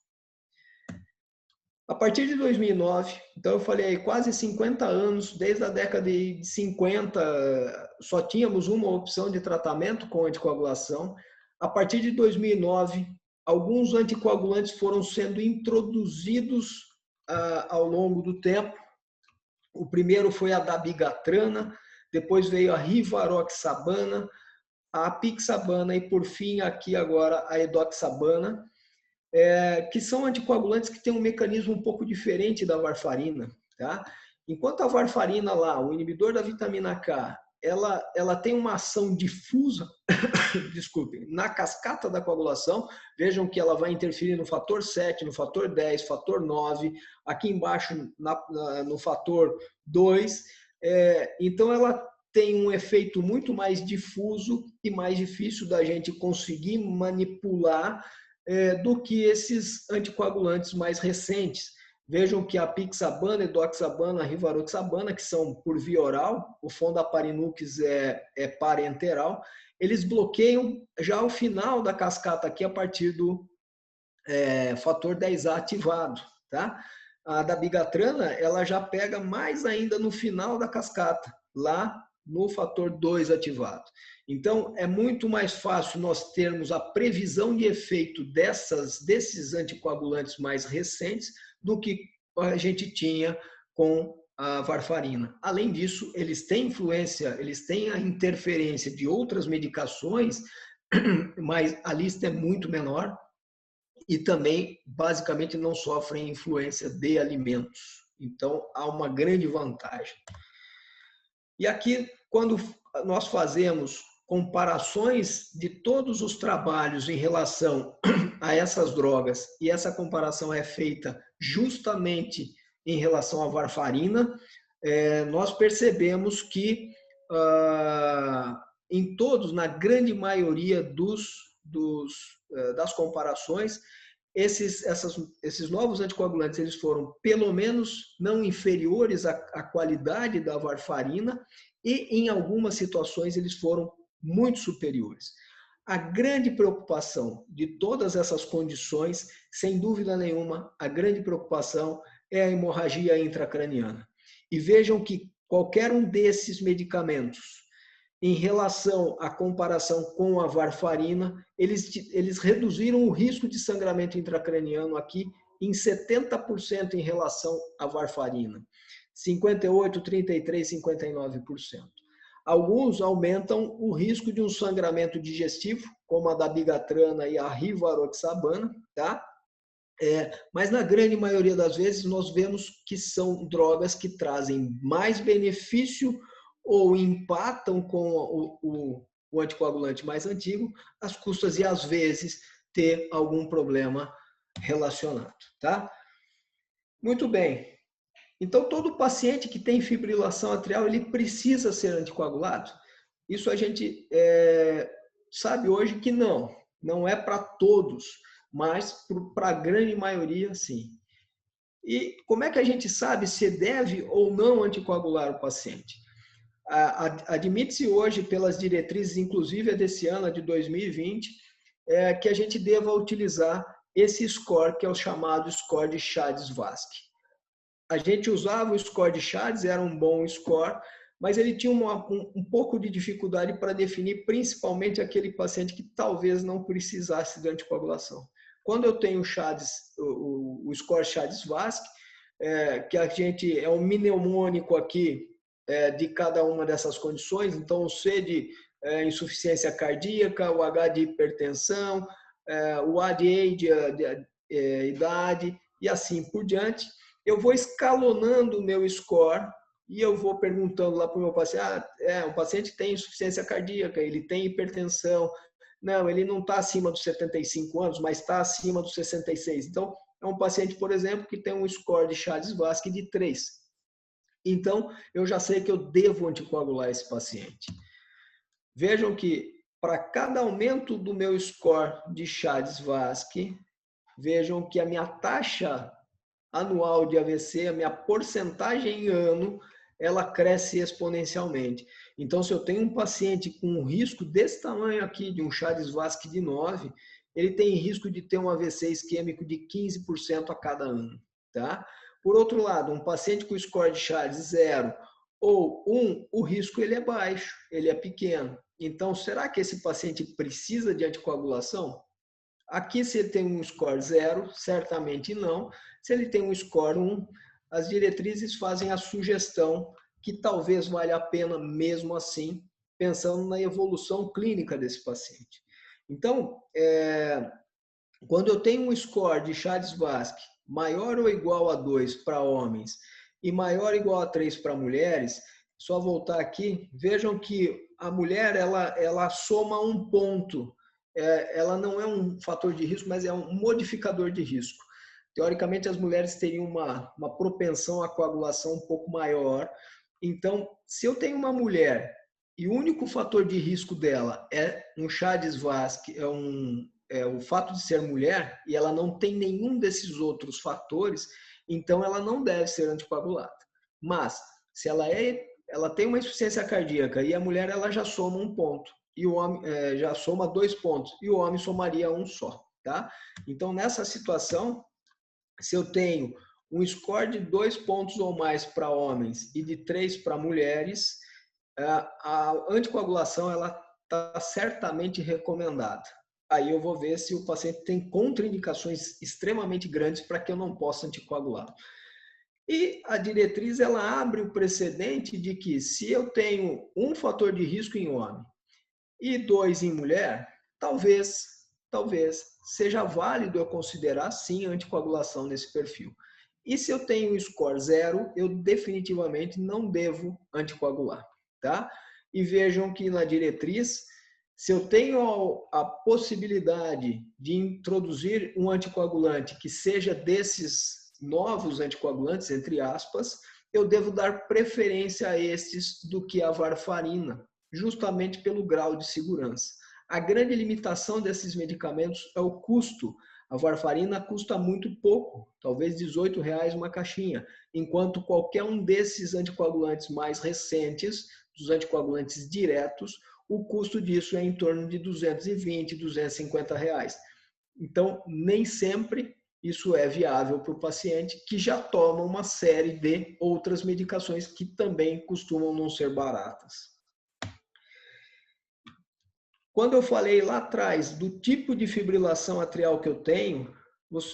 Speaker 2: A partir de 2009, então eu falei aí, quase 50 anos, desde a década de 50, só tínhamos uma opção de tratamento com anticoagulação. A partir de 2009, alguns anticoagulantes foram sendo introduzidos ao longo do tempo. O primeiro foi a dabigatrana, depois veio a rivaroxabana, a apixabana e, por fim, aqui agora a edoxabana, que são anticoagulantes que têm um mecanismo um pouco diferente da varfarina. Tá? Enquanto a varfarina lá, o inibidor da vitamina K, ela tem uma ação difusa, desculpem, na cascata da coagulação. Vejam que ela vai interferir no fator 7, no fator 10, fator 9, aqui embaixo no fator 2. Então, ela tem um efeito muito mais difuso e mais difícil da gente conseguir manipular do que esses anticoagulantes mais recentes. Vejam que a apixabana, edoxabana, a rivaroxabana, que são por via oral, o fondaparinux é parenteral, eles bloqueiam já o final da cascata aqui a partir do fator 10A ativado, tá? A dabigatrana, ela já pega mais ainda no final da cascata, lá no fator 2 ativado. Então, é muito mais fácil nós termos a previsão de efeito desses anticoagulantes mais recentes do que a gente tinha com a varfarina. Além disso, eles têm influência, eles têm a interferência de outras medicações, mas a lista é muito menor e também, basicamente, não sofrem influência de alimentos. Então, há uma grande vantagem. E aqui, quando nós fazemos comparações de todos os trabalhos em relação a essas drogas, e essa comparação é feita justamente em relação à varfarina, nós percebemos que em todos, na grande maioria das comparações, esses novos anticoagulantes eles foram pelo menos não inferiores à qualidade da varfarina e em algumas situações eles foram muito superiores. A grande preocupação de todas essas condições, sem dúvida nenhuma, a grande preocupação é a hemorragia intracraniana. E vejam que qualquer um desses medicamentos, em relação à comparação com a varfarina, eles reduziram o risco de sangramento intracraniano aqui em 70% em relação à varfarina. 58%, 33%, 59%. Alguns aumentam o risco de um sangramento digestivo, como a dabigatrana e a rivaroxabana, tá? Mas na grande maioria das vezes nós vemos que são drogas que trazem mais benefício ou empatam com o anticoagulante mais antigo, às custas de, às vezes, ter algum problema relacionado. Tá? Muito bem. Então, todo paciente que tem fibrilação atrial, ele precisa ser anticoagulado? Isso a gente sabe hoje que não é para todos, mas para a grande maioria, sim. E como é que a gente sabe se deve ou não anticoagular o paciente? Admite-se hoje, pelas diretrizes, inclusive desse ano, de 2020, que a gente deva utilizar esse score, que é o chamado score de Chades-Vasque. A gente usava o score de Chades, era um bom score, mas ele tinha um pouco de dificuldade para definir principalmente aquele paciente que talvez não precisasse de anticoagulação. Quando eu tenho o score Chades-Vasque, que a gente é um mnemônico aqui de cada uma dessas condições, então o C de insuficiência cardíaca, o H de hipertensão, o A de age, idade e assim por diante, eu vou escalonando o meu score e eu vou perguntando lá para o meu paciente, o paciente tem insuficiência cardíaca, ele tem hipertensão, não, ele não está acima dos 75 anos, mas está acima dos 66. Então, é um paciente, por exemplo, que tem um score de Chades-Vasque de 3. Então, eu já sei que eu devo anticoagular esse paciente. Vejam que, para cada aumento do meu score de Chades-Vasque, vejam que a minha taxa anual de AVC, a minha porcentagem em ano, ela cresce exponencialmente. Então, se eu tenho um paciente com um risco desse tamanho aqui, de um Chades-Vasque de 9, ele tem risco de ter um AVC isquêmico de 15% a cada ano, tá? Por outro lado, um paciente com score de Chades 0 ou 1, o risco ele é baixo, ele é pequeno. Então, será que esse paciente precisa de anticoagulação? Aqui, se ele tem um score 0, certamente não. Se ele tem um score 1, as diretrizes fazem a sugestão que talvez valha a pena mesmo assim, pensando na evolução clínica desse paciente. Então, quando eu tenho um score de Chades-Vasque maior ou igual a 2 para homens e maior ou igual a 3 para mulheres, só voltar aqui, vejam que a mulher ela soma um ponto. Ela não é um fator de risco, mas é um modificador de risco. Teoricamente, as mulheres teriam uma propensão à coagulação um pouco maior. Então, se eu tenho uma mulher e o único fator de risco dela é um Chades-Vasque, o fato de ser mulher, e ela não tem nenhum desses outros fatores, então ela não deve ser anticoagulada. Mas, se ela tem uma insuficiência cardíaca e a mulher ela já soma um ponto, e o homem já soma 2 pontos, e o homem somaria um só. Tá? Então, nessa situação, se eu tenho um score de 2 pontos ou mais para homens e de 3 para mulheres, a anticoagulação ela está certamente recomendada. Aí eu vou ver se o paciente tem contraindicações extremamente grandes para que eu não possa anticoagular. E a diretriz ela abre o precedente de que se eu tenho um fator de risco em homem e 2 em mulher, talvez seja válido eu considerar sim a anticoagulação nesse perfil. E se eu tenho um score 0, eu definitivamente não devo anticoagular. Tá? E vejam que na diretriz, se eu tenho a possibilidade de introduzir um anticoagulante que seja desses novos anticoagulantes, entre aspas, eu devo dar preferência a estes do que a varfarina, justamente pelo grau de segurança. A grande limitação desses medicamentos é o custo. A varfarina custa muito pouco, talvez R$18 uma caixinha, enquanto qualquer um desses anticoagulantes mais recentes, dos anticoagulantes diretos, o custo disso é em torno de R$220, R$250. Então, nem sempre isso é viável para o paciente que já toma uma série de outras medicações que também costumam não ser baratas. Quando eu falei lá atrás do tipo de fibrilação atrial que eu tenho,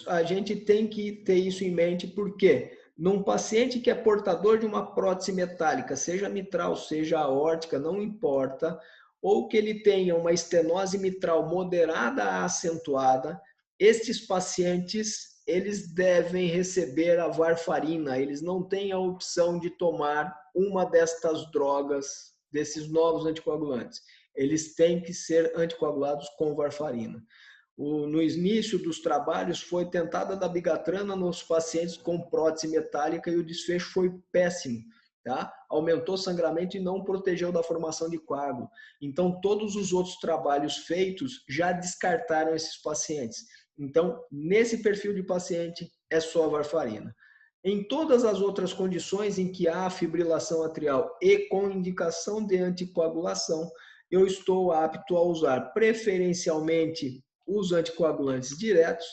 Speaker 2: a gente tem que ter isso em mente, porque num paciente que é portador de uma prótese metálica, seja mitral, seja aórtica, não importa, ou que ele tenha uma estenose mitral moderada a acentuada, estes pacientes, eles devem receber a varfarina, eles não têm a opção de tomar uma destas drogas, desses novos anticoagulantes. Eles têm que ser anticoagulados com varfarina. No início dos trabalhos foi tentada a dabigatrana nos pacientes com prótese metálica e o desfecho foi péssimo. Tá? Aumentou o sangramento e não protegeu da formação de coágulo. Então, todos os outros trabalhos feitos já descartaram esses pacientes. Então, nesse perfil de paciente, é só a varfarina. Em todas as outras condições em que há fibrilação atrial e com indicação de anticoagulação, eu estou apto a usar preferencialmente os anticoagulantes diretos,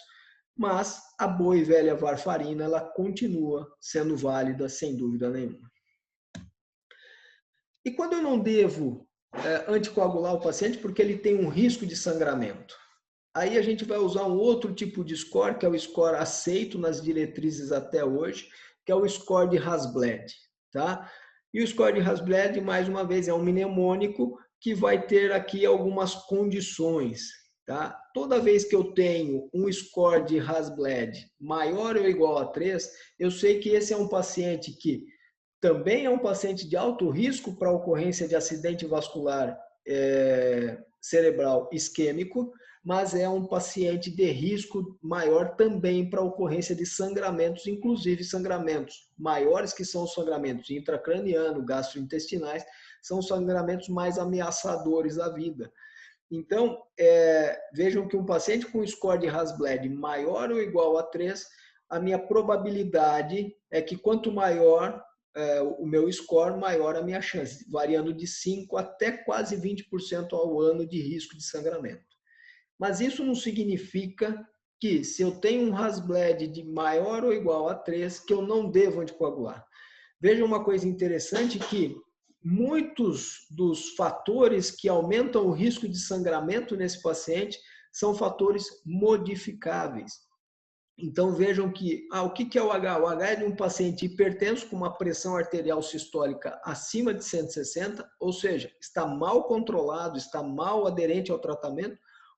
Speaker 2: mas a boa e velha varfarina ela continua sendo válida sem dúvida nenhuma. E quando eu não devo anticoagular o paciente porque ele tem um risco de sangramento? Aí a gente vai usar um outro tipo de score, que é o score aceito nas diretrizes até hoje, que é o score de Hasbled. Tá? E o score de Hasbled, mais uma vez, é um mnemônico que vai ter aqui algumas condições. Tá? Toda vez que eu tenho um score de Hasbled maior ou igual a 3, eu sei que esse é um paciente que também é um paciente de alto risco para a ocorrência de acidente vascular cerebral isquêmico, mas é um paciente de risco maior também para a ocorrência de sangramentos, inclusive sangramentos maiores, que são os sangramentos intracraniano, gastrointestinais, são os sangramentos mais ameaçadores à vida. Então, vejam que um paciente com score de Hasbled maior ou igual a 3, a minha probabilidade é que quanto maior o meu score, maior a minha chance, variando de 5% até quase 20% ao ano de risco de sangramento. Mas isso não significa que, se eu tenho um Hasbled de maior ou igual a 3, que eu não devo anticoagular. Veja uma coisa interessante, que muitos dos fatores que aumentam o risco de sangramento nesse paciente são fatores modificáveis. Então vejam que, o que é o H? O H é de um paciente hipertenso com uma pressão arterial sistólica acima de 160, ou seja, está mal controlado, está mal aderente ao tratamento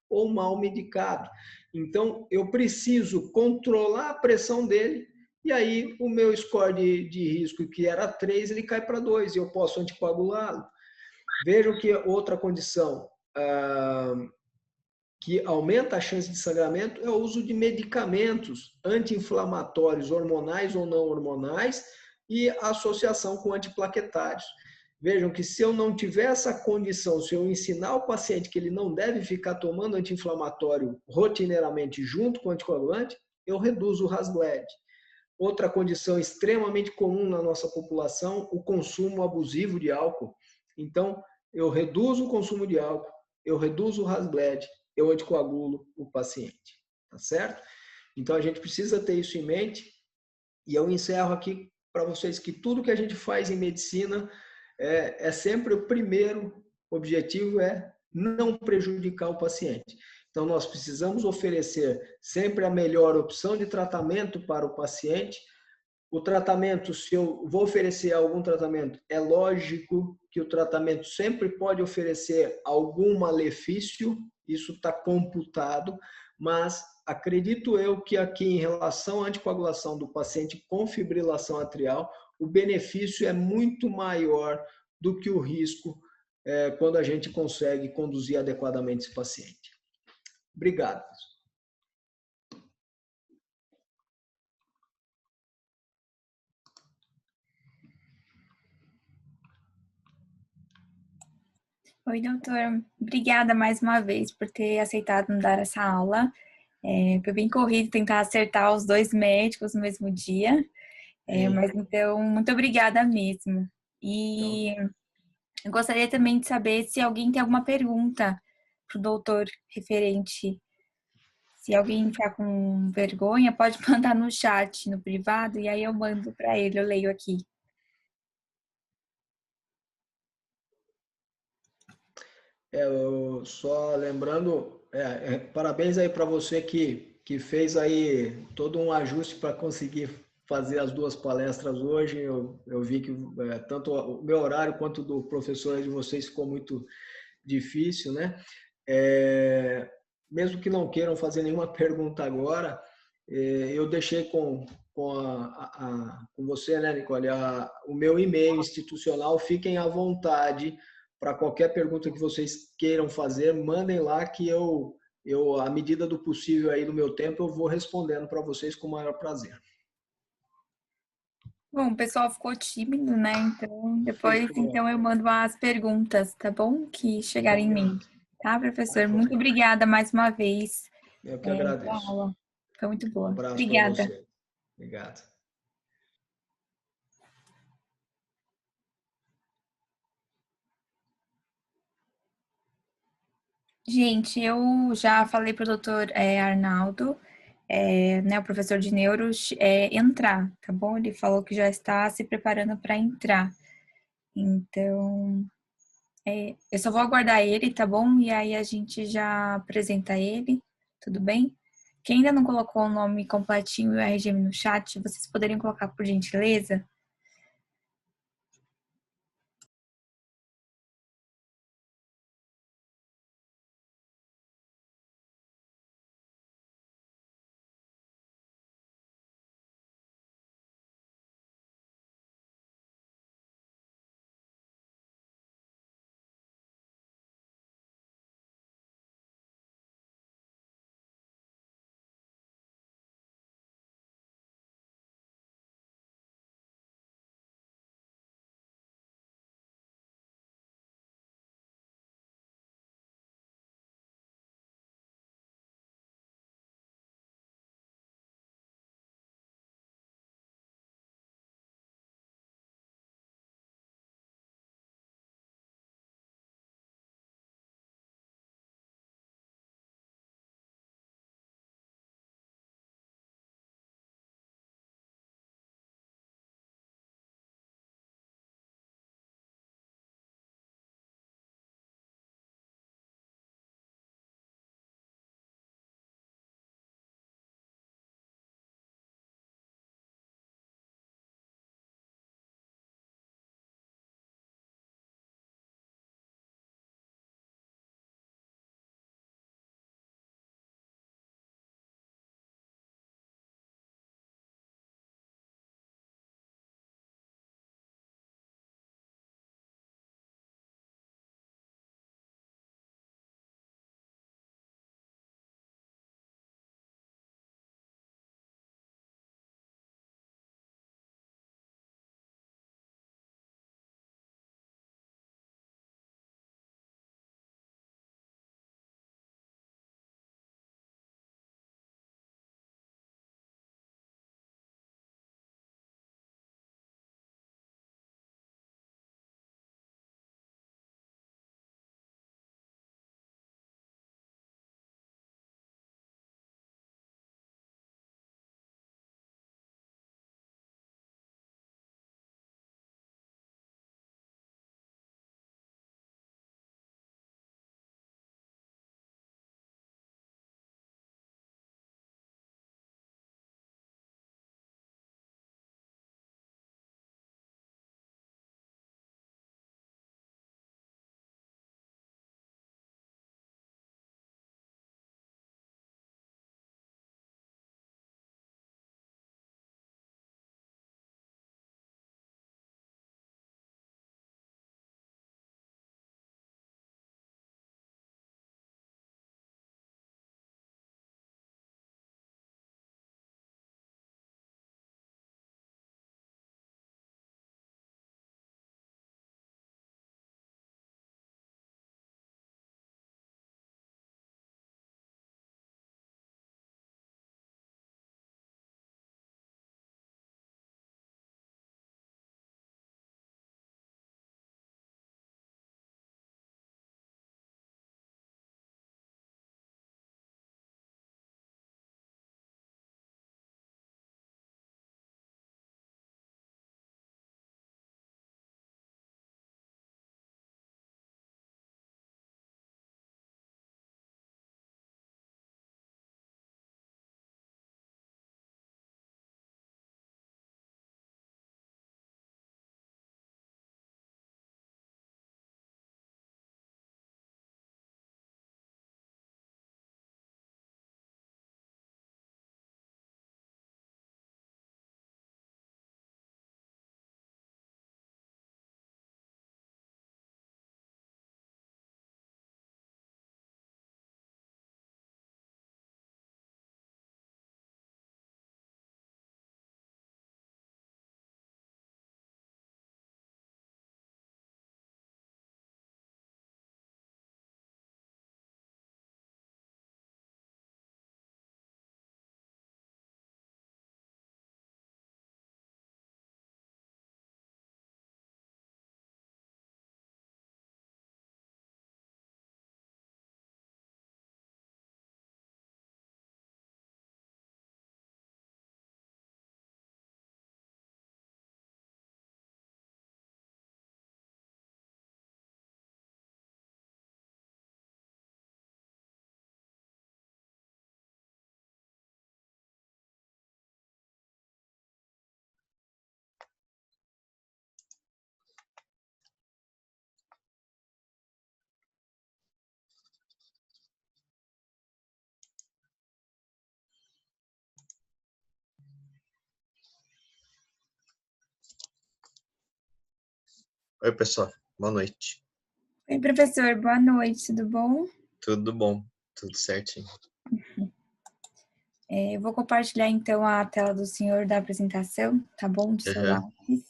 Speaker 2: ou mal medicado. Então eu preciso controlar a pressão dele e aí o meu score de risco, que era 3, ele cai para 2 e eu posso anticoagulá-lo. Vejam que outra condição que aumenta a chance de sangramento é o uso de medicamentos anti-inflamatórios, hormonais ou não hormonais, e a associação com antiplaquetários. Vejam que se eu não tiver essa condição, se eu ensinar o paciente que ele não deve ficar tomando anti-inflamatório rotineiramente junto com o anticoagulante, eu reduzo o Hasbled. Outra condição extremamente comum na nossa população, o consumo abusivo de álcool. Então, eu reduzo o consumo de álcool, eu reduzo o Rasbled, eu anticoagulo o paciente, tá certo? Então, a gente precisa ter isso em mente. E eu encerro aqui para vocês que tudo que a gente faz em medicina é sempre o primeiro objetivo é não prejudicar o paciente. Então, nós precisamos oferecer sempre a melhor opção de tratamento para o paciente. O tratamento, se eu vou oferecer algum tratamento, é lógico que o tratamento sempre pode oferecer algum malefício, isso está computado, mas acredito eu que aqui em relação à anticoagulação do paciente com fibrilação atrial, o benefício é muito maior do que o risco quando a gente consegue conduzir adequadamente esse paciente. Obrigado.
Speaker 1: Oi, doutor. Obrigada mais uma vez por ter aceitado me dar essa aula. Foi bem corrido tentar acertar os dois médicos no mesmo dia. Mas então, muito obrigada mesmo.
Speaker 2: Então,
Speaker 1: E eu gostaria também de saber se alguém tem alguma pergunta para o doutor referente. Se alguém ficar com vergonha, pode mandar no chat, no privado, e aí eu mando para ele, eu leio aqui.
Speaker 2: Só lembrando, parabéns aí para você que fez aí todo um ajuste para conseguir fazer as duas palestras hoje. Eu vi que tanto o meu horário quanto do professor de vocês ficou muito difícil, né? Mesmo que não queiram fazer nenhuma pergunta agora, eu deixei com você, né, Nicole, o meu e-mail institucional. Fiquem à vontade para qualquer pergunta que vocês queiram fazer, mandem lá que à medida do possível aí no meu tempo, eu vou respondendo para vocês com o maior prazer.
Speaker 1: Bom, o pessoal ficou tímido, né? Então, depois
Speaker 2: Ficou.
Speaker 1: então eu mando as perguntas, tá bom? Que chegarem em mim.
Speaker 2: Combinado.
Speaker 1: Tá,
Speaker 2: Sem
Speaker 1: professor? Muito
Speaker 2: problema.
Speaker 1: obrigada mais uma vez
Speaker 2: Eu que
Speaker 1: pela
Speaker 2: agradeço.
Speaker 1: aula. Foi muito
Speaker 2: Um
Speaker 1: boa.
Speaker 2: abraço para
Speaker 1: Obrigada.
Speaker 2: você. Obrigado.
Speaker 1: Gente, eu já falei para o doutor Arnaldo, né, o professor de neuro, entrar, tá bom? Ele falou que já está se preparando para entrar. Então, eu só vou aguardar ele, tá bom? E aí a gente já apresenta ele, tudo bem? Quem ainda não colocou o nome completinho e o RGM no chat, vocês poderiam colocar por gentileza?
Speaker 3: Oi, pessoal. Boa noite.
Speaker 1: Oi, professor, boa noite, tudo bom?
Speaker 3: Tudo bom? Tudo certinho.
Speaker 1: Eu vou compartilhar, então, a tela do senhor da apresentação, tá bom? Do seu
Speaker 3: Uhum.
Speaker 1: lápis.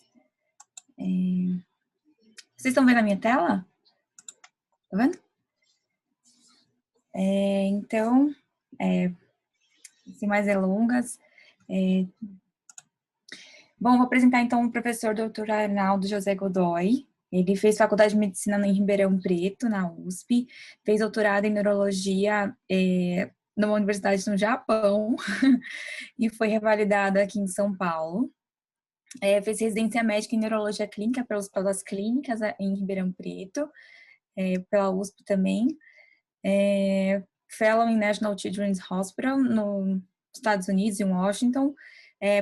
Speaker 1: Vocês estão vendo a minha tela? Tá vendo? Então, sem mais delongas, bom, vou apresentar, então, o professor Dr. Arnaldo José Godoy. Ele fez faculdade de medicina em Ribeirão Preto, na USP, fez doutorado em neurologia numa universidade no Japão e foi revalidado aqui em São Paulo. Fez residência médica em neurologia clínica pelas clínicas em Ribeirão Preto, pela USP também. Fellow em National Children's Hospital, nos Estados Unidos, em Washington.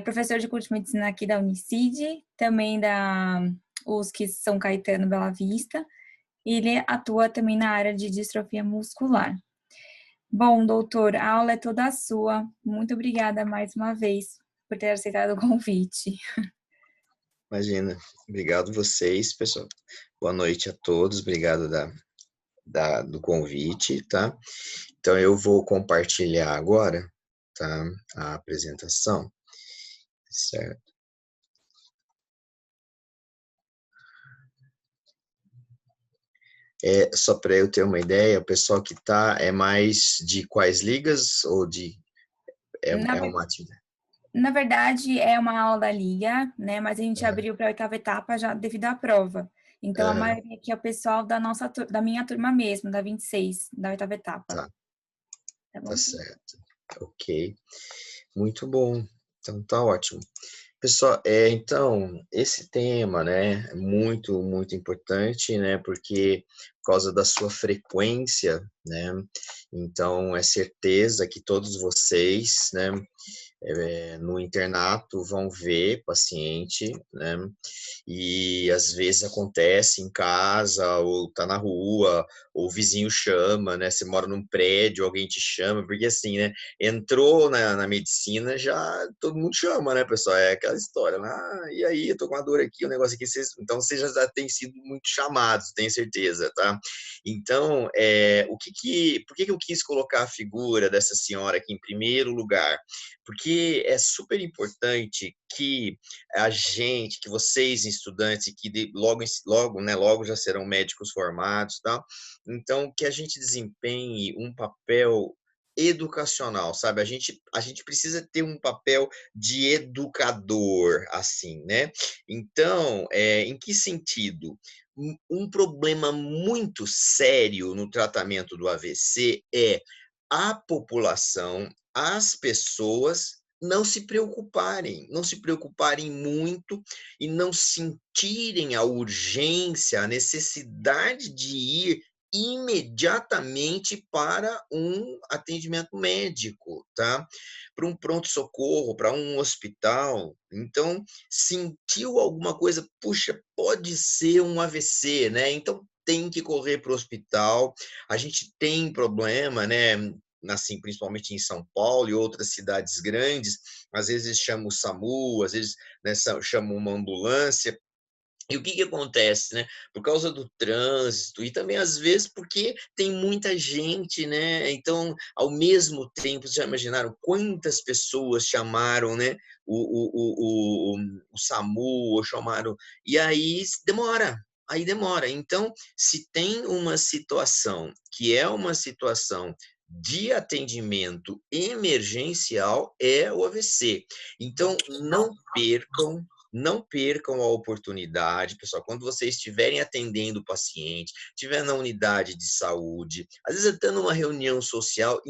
Speaker 1: Professor de curso de medicina aqui da Unicid, também da USC São Caetano Bela Vista. Ele atua também na área de distrofia muscular. Bom, doutor, a aula é toda sua. Muito obrigada mais uma vez por ter aceitado o convite.
Speaker 3: Imagina. Obrigado vocês, pessoal. Boa noite a todos. Obrigado do convite, tá? Então, eu vou compartilhar agora, tá? A apresentação, certo? Só para eu ter uma ideia, o pessoal que tá é mais de quais ligas ou de... É uma atividade?
Speaker 1: Na verdade, é uma aula da Liga, né? Mas a gente abriu para a 8ª etapa já devido à prova. Então, a
Speaker 3: Uhum.
Speaker 1: maioria aqui é o pessoal da minha turma mesmo, da 26, da 8ª etapa.
Speaker 3: Tá,
Speaker 1: Tá
Speaker 3: tá
Speaker 1: bom?
Speaker 3: certo. Ok. Muito bom. Então, tá ótimo. Pessoal, então, esse tema, né, é muito, muito importante, né, porque por causa da sua frequência, né, então é certeza que todos vocês, né, no internato vão ver paciente, né, e às vezes acontece em casa, ou tá na rua, ou o vizinho chama, né, você mora num prédio, alguém te chama, porque assim, né, entrou na medicina, já todo mundo chama, né, pessoal, é aquela história, né, e aí, eu tô com uma dor aqui, um negócio aqui, então vocês já têm sido muito chamados, tenho certeza, tá? Então, por que eu quis colocar a figura dessa senhora aqui em primeiro lugar? Porque é super importante que a gente, que vocês estudantes, que logo já serão médicos formados, tá? Então, que a gente desempenhe um papel educacional, sabe? A gente precisa ter um papel de educador, assim, né? Então, em que sentido? Um problema muito sério no tratamento do AVC é a população, as pessoas não se preocuparem muito e não sentirem a urgência, a necessidade de ir imediatamente para um atendimento médico, tá? Para um pronto-socorro, para um hospital. Então, sentiu alguma coisa, puxa, pode ser um AVC, né? Então, tem que correr para o hospital. A gente tem problema, né? Assim, principalmente em São Paulo e outras cidades grandes, às vezes chama o SAMU, às vezes, né, chama uma ambulância. E o que acontece, né? Por causa do trânsito e também, às vezes, porque tem muita gente, né? Então, ao mesmo tempo, vocês já imaginaram quantas pessoas chamaram, né, o SAMU, ou chamaram... E aí demora. Então, se tem uma situação que é uma situação de atendimento emergencial, é o AVC. Então, não percam a oportunidade, pessoal, quando vocês estiverem atendendo o paciente, estiver na unidade de saúde, às vezes até numa reunião social,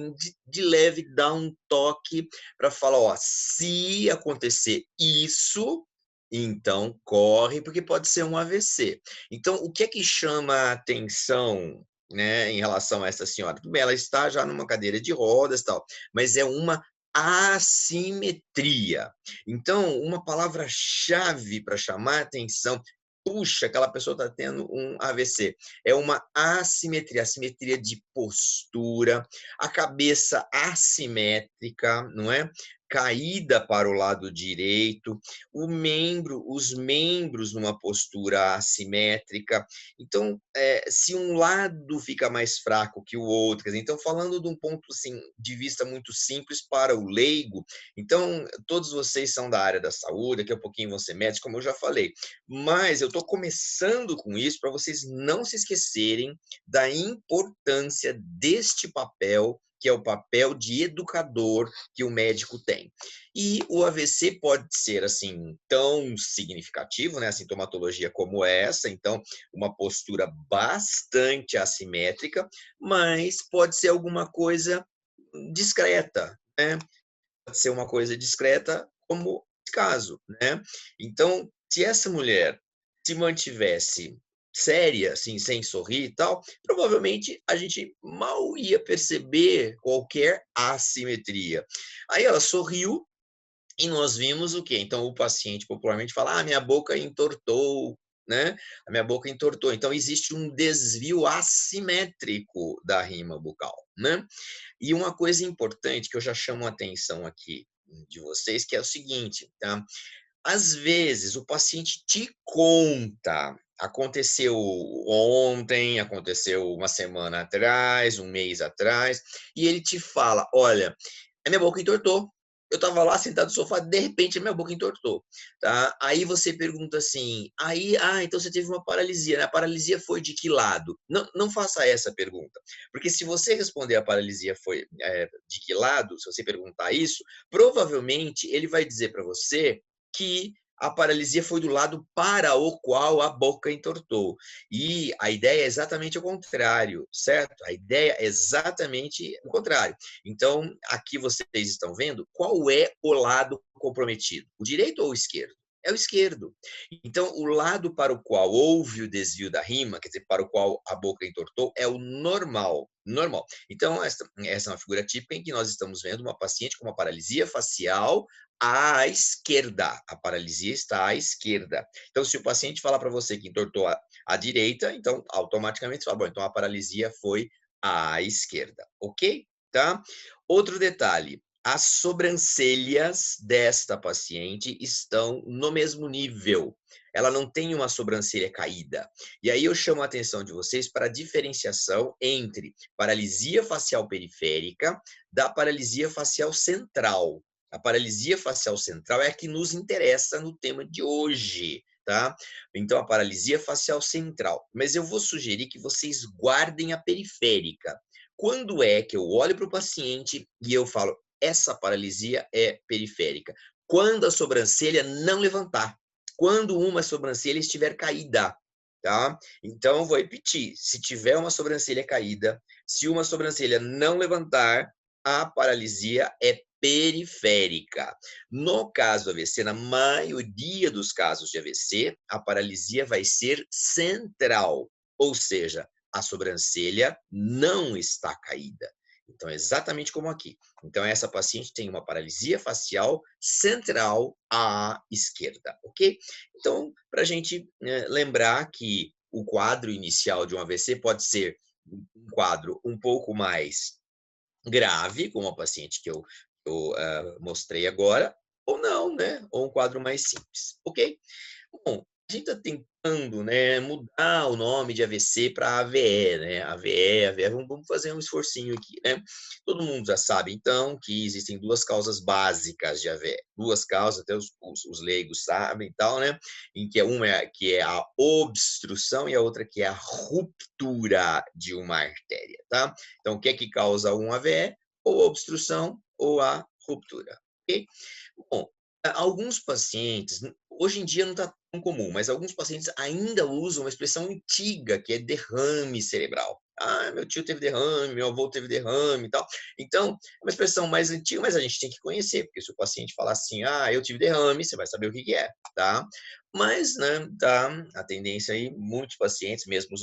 Speaker 3: de leve, dá um toque para falar, ó, se acontecer isso, então corre, porque pode ser um AVC. Então, o que é que chama a atenção, né, em relação a essa senhora? Tudo bem, ela está já numa cadeira de rodas, tal, mas é uma assimetria. Então, uma palavra-chave para chamar a atenção, puxa, aquela pessoa está tendo um AVC, é uma assimetria de postura, a cabeça assimétrica, não é? caída para o lado direito, os membros numa postura assimétrica. Então, se um lado fica mais fraco que o outro, quer dizer, então falando de um ponto assim, de vista muito simples para o leigo, então todos vocês são da área da saúde, daqui a pouquinho vão ser médicos, como eu já falei, mas eu estou começando com isso para vocês não se esquecerem da importância deste papel, que é o papel de educador que o médico tem. E o AVC pode ser assim tão significativo, né, a sintomatologia como essa, então uma postura bastante assimétrica, mas pode ser alguma coisa discreta, né? Pode ser uma coisa discreta, como esse caso, né? Então, se essa mulher se mantivesse séria, assim, sem sorrir e tal, provavelmente a gente mal ia perceber qualquer assimetria. Aí ela sorriu e nós vimos o quê? Então o paciente popularmente fala: minha boca entortou, né? A minha boca entortou. Então existe um desvio assimétrico da rima bucal, né? E uma coisa importante que eu já chamo a atenção aqui de vocês, que é o seguinte, tá? Às vezes o paciente te conta, aconteceu ontem, aconteceu uma semana atrás, um mês atrás, e ele te fala: olha, a minha boca entortou. Eu estava lá sentado no sofá, de repente a minha boca entortou, tá? Aí você pergunta assim, então você teve uma paralisia, né? A paralisia foi de que lado? Não faça essa pergunta, porque se você responder a paralisia foi de que lado, se você perguntar isso, provavelmente ele vai dizer para você que a paralisia foi do lado para o qual a boca entortou. E a ideia é exatamente o contrário, certo? A ideia é exatamente o contrário. Então, aqui vocês estão vendo qual é o lado comprometido, o direito ou o esquerdo? É o esquerdo. Então, o lado para o qual houve o desvio da rima, quer dizer, para o qual a boca entortou, é o normal. Normal. Então, essa é uma figura típica em que nós estamos vendo uma paciente com uma paralisia facial à esquerda. A paralisia está à esquerda. Então, se o paciente falar para você que entortou à direita, então, automaticamente, fala, bom, então a paralisia foi à esquerda, ok? Tá? Outro detalhe, as sobrancelhas desta paciente estão no mesmo nível. Ela não tem uma sobrancelha caída. E aí eu chamo a atenção de vocês para a diferenciação entre paralisia facial periférica da paralisia facial central. A paralisia facial central é a que nos interessa no tema de hoje, tá? Então, a paralisia facial central. Mas eu vou sugerir que vocês guardem a periférica. Quando é que eu olho para o paciente e eu falo, essa paralisia é periférica? Quando a sobrancelha não levantar. Quando uma sobrancelha estiver caída, tá? Então, vou repetir. Se tiver uma sobrancelha caída, se uma sobrancelha não levantar, a paralisia é periférica. No caso do AVC, na maioria dos casos de AVC, a paralisia vai ser central, ou seja, a sobrancelha não está caída. Então, é exatamente como aqui. Então, essa paciente tem uma paralisia facial central à esquerda, ok? Então, para a gente lembrar que o quadro inicial de um AVC pode ser um quadro um pouco mais grave, como a paciente que eu mostrei agora, ou não, né? Ou um quadro mais simples, ok? Bom, a gente está tentando, né, mudar o nome de AVC para AVE, né? AVE, vamos fazer um esforcinho aqui, né? Todo mundo já sabe, então, que existem duas causas básicas de AVE. Duas causas, até os leigos sabem e tal, né? Em que uma que é a obstrução e a outra que é a ruptura de uma artéria, tá? Então, o que é que causa um AVE? Ou a obstrução ou a ruptura, ok? Bom, alguns pacientes, hoje em dia não está tão comum, mas alguns pacientes ainda usam uma expressão antiga, que é derrame cerebral. Meu tio teve derrame, meu avô teve derrame e tal. Então, é uma expressão mais antiga, mas a gente tem que conhecer, porque se o paciente falar assim, eu tive derrame, você vai saber o que é, tá? Mas, né, tá, a tendência aí, muitos pacientes, mesmo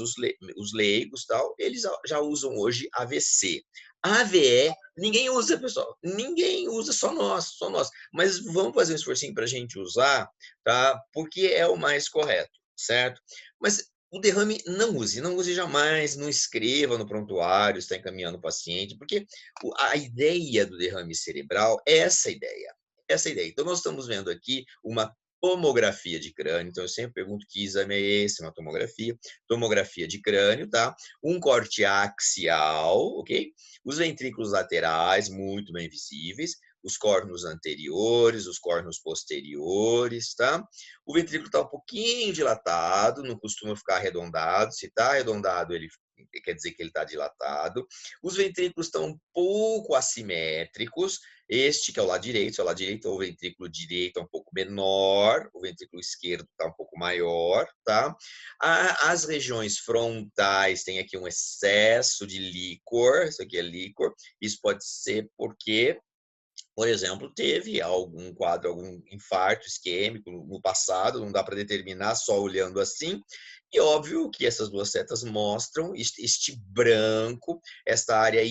Speaker 3: os leigos tal, eles já usam hoje AVC. AVE, ninguém usa, pessoal. Ninguém usa, só nós, só nós. Mas vamos fazer um esforcinho para a gente usar, tá? Porque é o mais correto, certo? Mas o derrame não use jamais, não escreva no prontuário, está encaminhando o paciente, porque a ideia do derrame cerebral é essa ideia. Essa ideia. Então, nós estamos vendo aqui uma tomografia de crânio. Então, eu sempre pergunto que exame é esse, uma tomografia. Tomografia de crânio, tá? Um corte axial, ok? Os ventrículos laterais, muito bem visíveis. Os córneos anteriores, os córneos posteriores, tá? O ventrículo está um pouquinho dilatado, não costuma ficar arredondado. Se está arredondado, ele quer dizer que ele está dilatado. Os ventrículos estão um pouco assimétricos. Este, que é o lado direito, o ventrículo direito é um pouco menor, o ventrículo esquerdo está um pouco maior, tá? As regiões frontais têm aqui um excesso de líquor, isso aqui é líquor. Isso pode ser porque, por exemplo, teve algum quadro, algum infarto isquêmico no passado, não dá para determinar só olhando assim. E óbvio que essas duas setas mostram este branco, esta área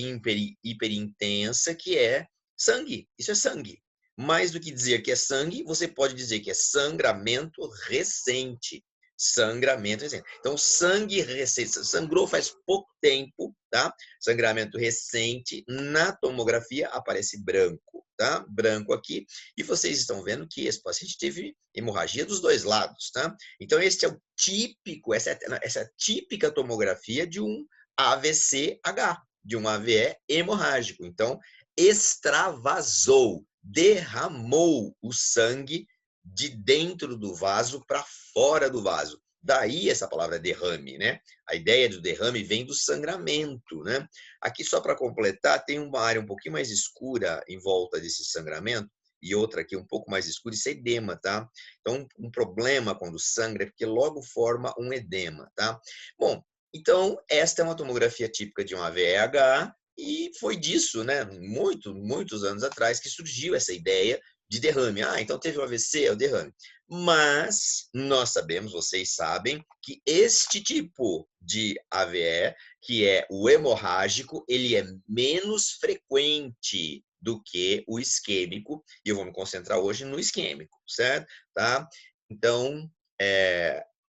Speaker 3: hiperintensa, que é sangue. Isso é sangue. Mais do que dizer que é sangue, você pode dizer que é sangramento recente. Sangramento recente. Então, sangue recente, sangrou faz pouco tempo, tá? Sangramento recente, na tomografia aparece branco, tá? Branco aqui. E vocês estão vendo que esse paciente teve hemorragia dos dois lados, tá? Então, esse é o típico, essa é a típica tomografia de um AVC-H, de um AVE hemorrágico. Então, extravasou, derramou o sangue de dentro do vaso para fora do vaso. Daí essa palavra derrame, né? A ideia do derrame vem do sangramento, né? Aqui, só para completar, tem uma área um pouquinho mais escura em volta desse sangramento e outra aqui um pouco mais escura, isso é edema, tá? Então, um problema quando sangra é porque logo forma um edema, tá? Bom, então, esta é uma tomografia típica de um AVEH e foi disso, né, muitos anos atrás, que surgiu essa ideia de derrame. Então teve o AVC, é o derrame. Mas nós sabemos, vocês sabem, que este tipo de AVE, que é o hemorrágico, ele é menos frequente do que o isquêmico, e eu vou me concentrar hoje no isquêmico, certo? Tá? Então,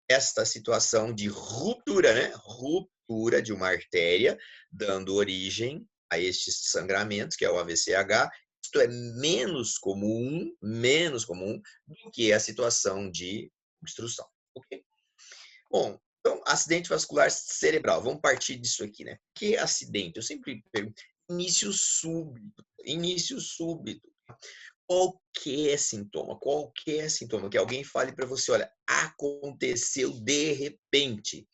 Speaker 3: esta situação de ruptura, né? Ruptura de uma artéria, dando origem a estes sangramentos, que é o AVCH, isto é menos comum do que a situação de obstrução. Okay? Bom, então, acidente vascular cerebral. Vamos partir disso aqui, né? Que acidente? Eu sempre pergunto. Início súbito. Qualquer sintoma que alguém fale para você, olha, aconteceu de repente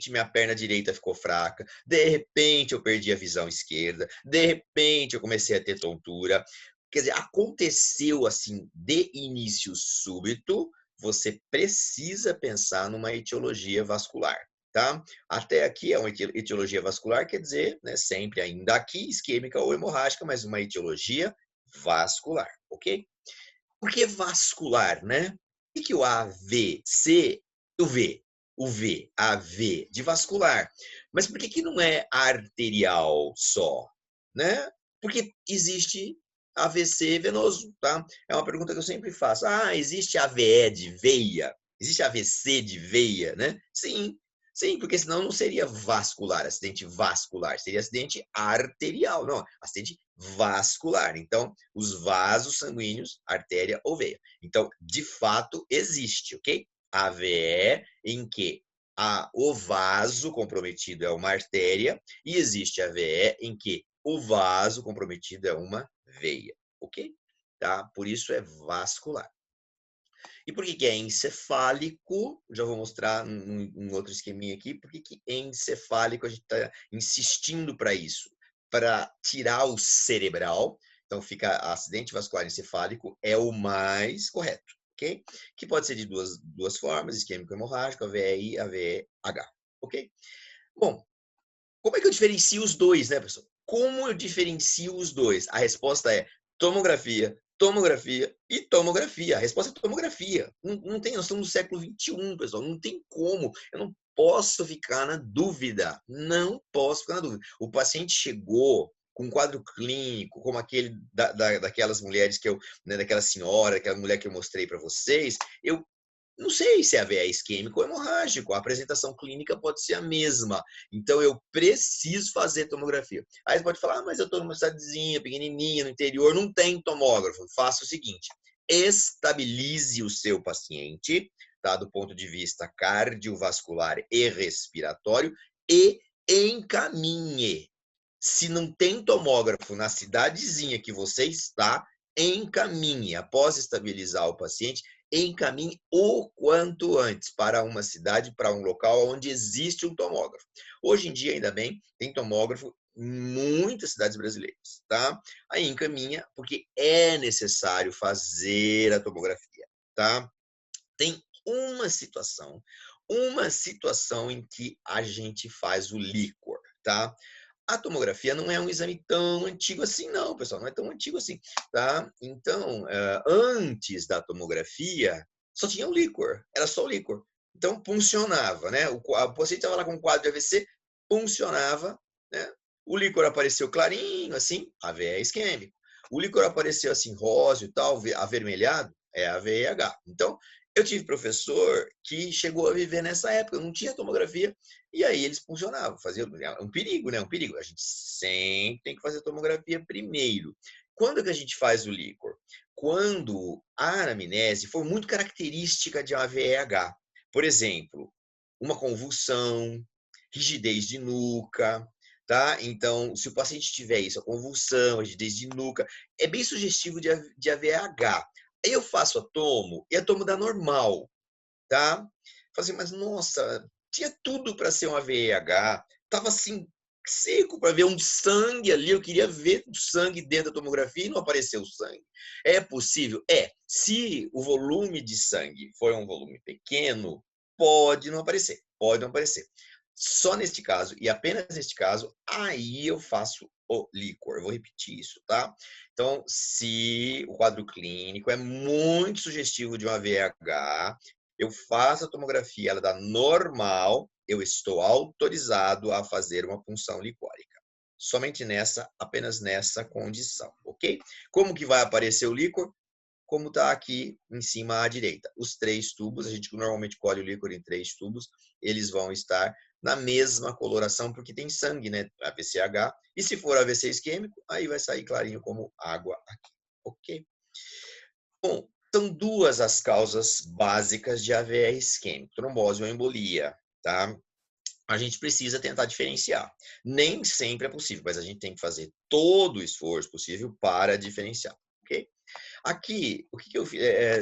Speaker 3: minha perna direita ficou fraca, de repente eu perdi a visão esquerda, de repente eu comecei a ter tontura, quer dizer, aconteceu assim de início súbito, você precisa pensar numa etiologia vascular. Tá? Até aqui é uma etiologia vascular, quer dizer, né, sempre ainda aqui, isquêmica ou hemorrágica, mas uma etiologia vascular, ok? Por que vascular, né? O que o AVC, o V, AV, de vascular? Mas por que não é arterial só, né? Porque existe AVC venoso, tá? É uma pergunta que eu sempre faço. Existe AVE de veia? Existe AVC de veia, né? Sim, porque senão não seria vascular, acidente vascular, seria acidente arterial, não, acidente vascular. Então, os vasos sanguíneos, artéria ou veia. Então, de fato, existe, ok? AVE em que o vaso comprometido é uma artéria e existe AVE em que o vaso comprometido é uma veia, ok? Tá? Por isso é vascular. E por que é encefálico? Já vou mostrar um outro esqueminha aqui. Por que é encefálico? A gente está insistindo para isso. Para tirar o cerebral. Então, fica acidente vascular encefálico é o mais correto. Ok? Que pode ser de duas formas. Isquêmico hemorrágico, AVEI, AVEH. Ok? Bom, como é que eu diferencio os dois, né, pessoal? Como eu diferencio os dois? A resposta é tomografia, tomografia e tomografia. A resposta é tomografia. Não tem, nós estamos no século XXI, pessoal. Não tem como. Eu não posso ficar na dúvida. Não posso ficar na dúvida. O paciente chegou com um quadro clínico, como aquele daquelas mulheres que eu, né, daquela senhora, aquela mulher que eu mostrei para vocês, eu Não sei se é AVE isquêmico ou hemorrágico, a apresentação clínica pode ser a mesma. Então, eu preciso fazer tomografia. Aí você pode falar, mas eu estou numa cidadezinha, pequenininha, no interior, não tem tomógrafo. Faça o seguinte, estabilize o seu paciente, tá? Do ponto de vista cardiovascular e respiratório, e encaminhe. Se não tem tomógrafo na cidadezinha que você está, encaminhe. Após estabilizar o paciente, encaminhe o quanto antes para uma cidade, para um local onde existe um tomógrafo. Hoje em dia, ainda bem, tem tomógrafo em muitas cidades brasileiras, tá? Aí encaminha, porque é necessário fazer a tomografia, tá? Tem uma situação em que a gente faz o líquor, tá? A tomografia não é um exame tão antigo assim, não, pessoal, não é tão antigo assim, tá? Então, antes da tomografia, só tinha o líquor, era só o líquor. Então, puncionava, né? O paciente estava lá com um quadro de AVC, puncionava, né? O líquor apareceu clarinho, assim, AVE é isquêmico. O líquor apareceu assim, rosa e tal, avermelhado, é AVEH. Então, eu tive professor que chegou a viver nessa época, não tinha tomografia, e aí eles funcionavam, faziam um perigo, né? Um perigo. A gente sempre tem que fazer tomografia primeiro. Quando que a gente faz o líquor? Quando a anamnese for muito característica de uma AVEH. Por exemplo, uma convulsão, rigidez de nuca, tá? Então, se o paciente tiver isso, a convulsão, rigidez de nuca, é bem sugestivo de AVEH. Aí eu faço a tomo e a tomo dá normal, tá? Falei assim, mas nossa, tinha tudo para ser um AVEH, tava assim, seco para ver um sangue ali, eu queria ver o sangue dentro da tomografia e não apareceu o sangue. É possível? É. Se o volume de sangue for um volume pequeno, pode não aparecer, pode não aparecer. Só neste caso, e apenas neste caso, aí eu faço o líquor. Eu vou repetir isso, tá? Então, se o quadro clínico é muito sugestivo de um AVEH, eu faço a tomografia, ela dá normal, eu estou autorizado a fazer uma punção licórica. Somente nessa, apenas nessa condição, ok? Como que vai aparecer o líquor? Como está aqui em cima à direita. Os 3 tubos, a gente normalmente colhe o líquor em 3 tubos, eles vão estar na mesma coloração, porque tem sangue, né? AVCH. E se for AVC isquêmico, aí vai sair clarinho como água aqui, ok? Bom, são 2 as causas básicas de AVE isquêmico, trombose ou embolia, tá? A gente precisa tentar diferenciar. Nem sempre é possível, mas a gente tem que fazer todo o esforço possível para diferenciar, ok? Aqui, o que eu fiz?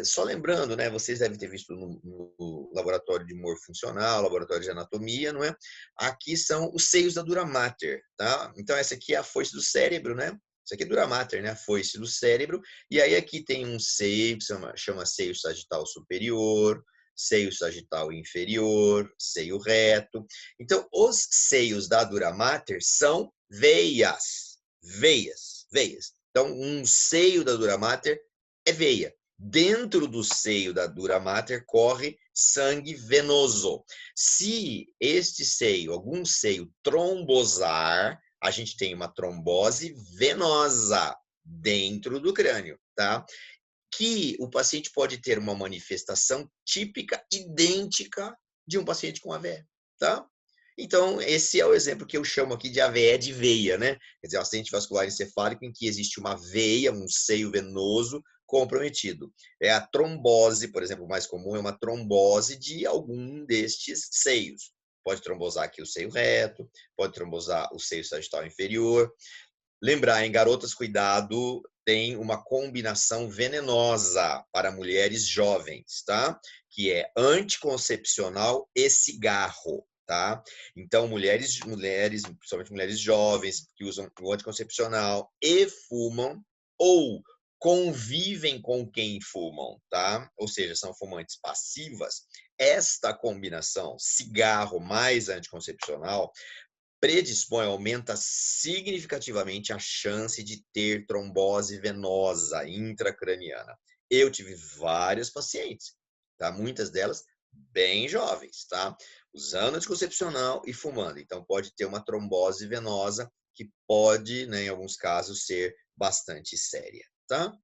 Speaker 3: Só lembrando, né? Vocês devem ter visto no laboratório de morfofuncional, laboratório de anatomia, não é? Aqui são os seios da dura mater, tá? Então, essa aqui é a foice do cérebro, né? Isso aqui é dura mater, né? A foice do cérebro. E aí aqui tem um seio, que chama seio sagital superior, seio sagital inferior, seio reto. Então, os seios da dura mater são veias. Veias. Então, um seio da dura mater é veia. Dentro do seio da dura mater corre sangue venoso. Se este seio, algum seio trombosar, a gente tem uma trombose venosa dentro do crânio, tá? Que o paciente pode ter uma manifestação típica, idêntica de um paciente com AVE, tá? Então, esse é o exemplo que eu chamo aqui de AVE de veia, né? Quer dizer, um acidente vascular encefálico em que existe uma veia, um seio venoso comprometido. É a trombose, por exemplo, o mais comum é uma trombose de algum destes seios. Pode trombosar aqui o seio reto, pode trombosar o seio sagital inferior. Lembrar, em garotas, cuidado, tem uma combinação venenosa para mulheres jovens, tá? Que é anticoncepcional e cigarro, tá? Então, mulheres, principalmente mulheres jovens que usam o anticoncepcional e fumam ou convivem com quem fumam, tá? Ou seja, são fumantes passivas. Esta combinação, cigarro mais anticoncepcional, predispõe, aumenta significativamente a chance de ter trombose venosa intracraniana. Eu tive várias pacientes, tá? Muitas delas bem jovens, tá? Usando anticoncepcional e fumando. Então, pode ter uma trombose venosa que pode, né, em alguns casos, ser bastante séria, tá?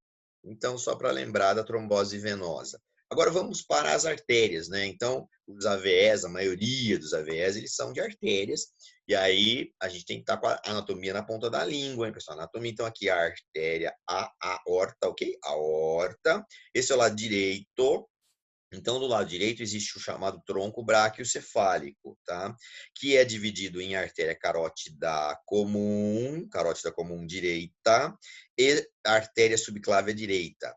Speaker 3: Então, só para lembrar da trombose venosa. Agora vamos para as artérias, né? Então, os AVEs, a maioria dos AVEs, eles são de artérias. E aí, a gente tem que estar com a anatomia na ponta da língua, hein, pessoal? Anatomia, então, aqui a artéria, a aorta, ok? A aorta. Esse é o lado direito. Então, do lado direito existe o chamado tronco braquiocefálico, tá? Que é dividido em artéria carótida comum direita, e artéria subclávia direita.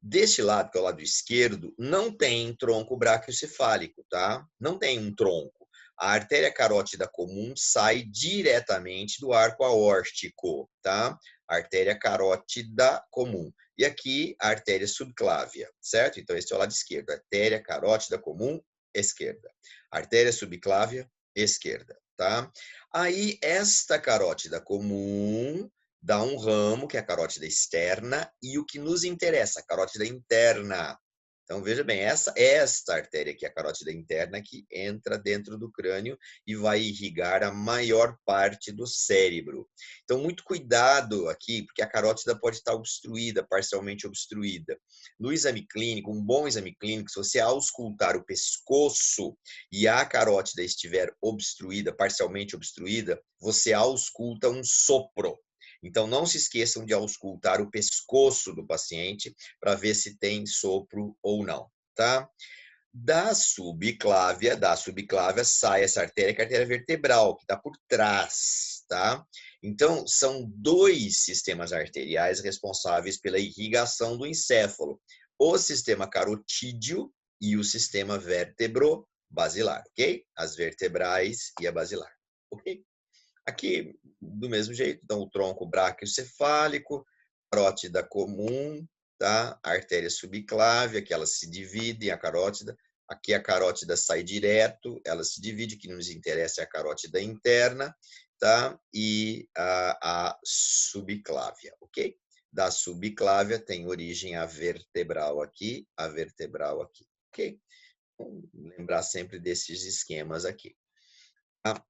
Speaker 3: Deste lado, que é o lado esquerdo, não tem tronco braquiocefálico, tá? Não tem um tronco. A artéria carótida comum sai diretamente do arco aórtico, tá? Artéria carótida comum. E aqui, a artéria subclávia, certo? Então, esse é o lado esquerdo. Artéria carótida comum, esquerda. Artéria subclávia, esquerda, tá? Aí, esta carótida comum dá um ramo, que é a carótida externa, e o que nos interessa, a carótida interna. Então, veja bem, esta artéria aqui, a carótida interna, que entra dentro do crânio e vai irrigar a maior parte do cérebro. Então, muito cuidado aqui, porque a carótida pode estar obstruída, parcialmente obstruída. No exame clínico, um bom exame clínico, se você auscultar o pescoço e a carótida estiver obstruída, parcialmente obstruída, você ausculta um sopro. Então, não se esqueçam de auscultar o pescoço do paciente para ver se tem sopro ou não, tá? Da subclávia sai essa artéria, que é a artéria vertebral, que está por trás, tá? Então, são dois sistemas arteriais responsáveis pela irrigação do encéfalo. O sistema carotídeo e o sistema vértebro-basilar, ok? As vertebrais e a basilar, ok? Aqui, do mesmo jeito, então, o tronco braquiocefálico, carótida comum, tá? A artéria subclávia, que elas se dividem, a carótida. Aqui a carótida sai direto, ela se divide, o que nos interessa é a carótida interna, tá? E a subclávia, ok? Da subclávia tem origem a vertebral aqui, ok? Vamos lembrar sempre desses esquemas aqui. Tá?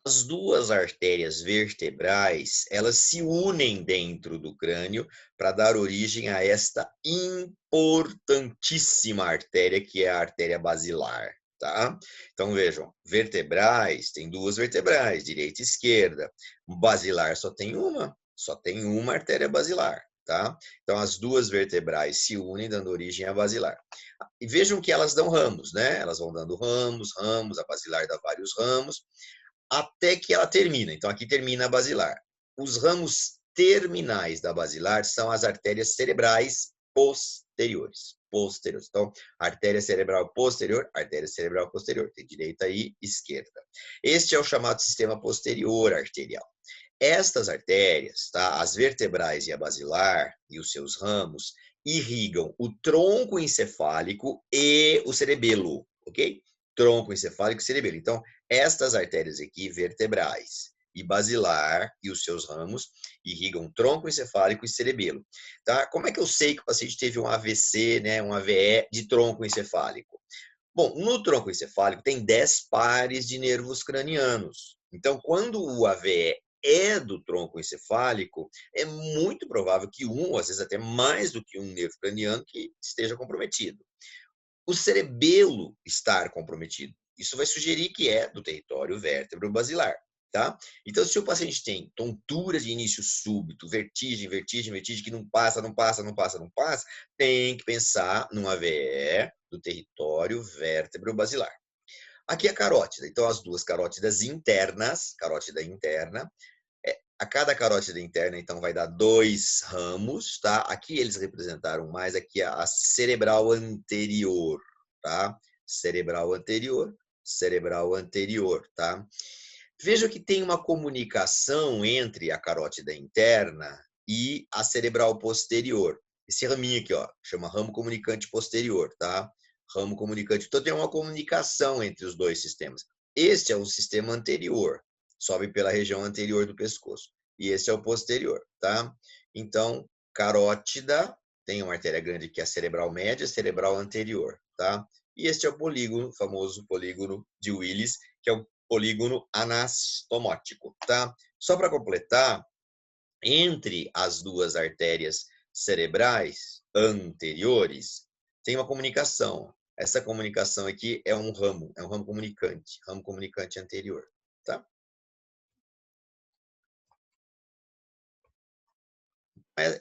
Speaker 3: As duas artérias vertebrais, elas se unem dentro do crânio para dar origem a esta importantíssima artéria, que é a artéria basilar, tá? Então, vejam, vertebrais, tem duas vertebrais, direita e esquerda. Basilar só tem uma artéria basilar, tá? Então, as duas vertebrais se unem, dando origem à basilar. E vejam que elas dão ramos, né? Elas vão dando ramos, a basilar dá vários ramos, até que ela termina. Então, aqui termina a basilar. Os ramos terminais da basilar são as artérias cerebrais posteriores. Então, artéria cerebral posterior, tem direita e esquerda. Este é o chamado sistema posterior arterial. Estas artérias, tá, as vertebrais e a basilar e os seus ramos, irrigam o tronco encefálico e o cerebelo, ok? Tronco encefálico e cerebelo. Então, estas artérias aqui, vertebrais e basilar e os seus ramos, irrigam tronco encefálico e cerebelo. Tá? Como é que eu sei que o paciente teve um AVC, né, um AVE de tronco encefálico? Bom, no tronco encefálico tem 10 pares de nervos cranianos. Então, quando o AVE é do tronco encefálico, é muito provável que ou às vezes até mais do que um nervo craniano, que esteja comprometido. O cerebelo estar comprometido. Isso vai sugerir que é do território vértebro-basilar, tá? Então, se o paciente tem tontura de início súbito, vertigem, que não passa, tem que pensar num AVE do território vértebro-basilar. Aqui a carótida. Então, as duas carótidas internas, carótida interna, a cada carótida interna, então, vai dar 2 ramos, tá? Aqui eles representaram mais aqui a cerebral anterior, tá? Cerebral anterior, tá? Veja que tem uma comunicação entre a carótida interna e a cerebral posterior. Esse raminho aqui, ó, chama ramo comunicante posterior, tá? Ramo comunicante. Então, tem uma comunicação entre os dois sistemas. Este é o sistema anterior, sobe pela região anterior do pescoço. E esse é o posterior, tá? Então, carótida, tem uma artéria grande que é a cerebral média, cerebral anterior, tá? E este é o polígono, o famoso polígono de Willis, que é o polígono anastomótico, tá? Só para completar, entre as duas artérias cerebrais anteriores, tem uma comunicação. Essa comunicação aqui é um ramo comunicante anterior, tá?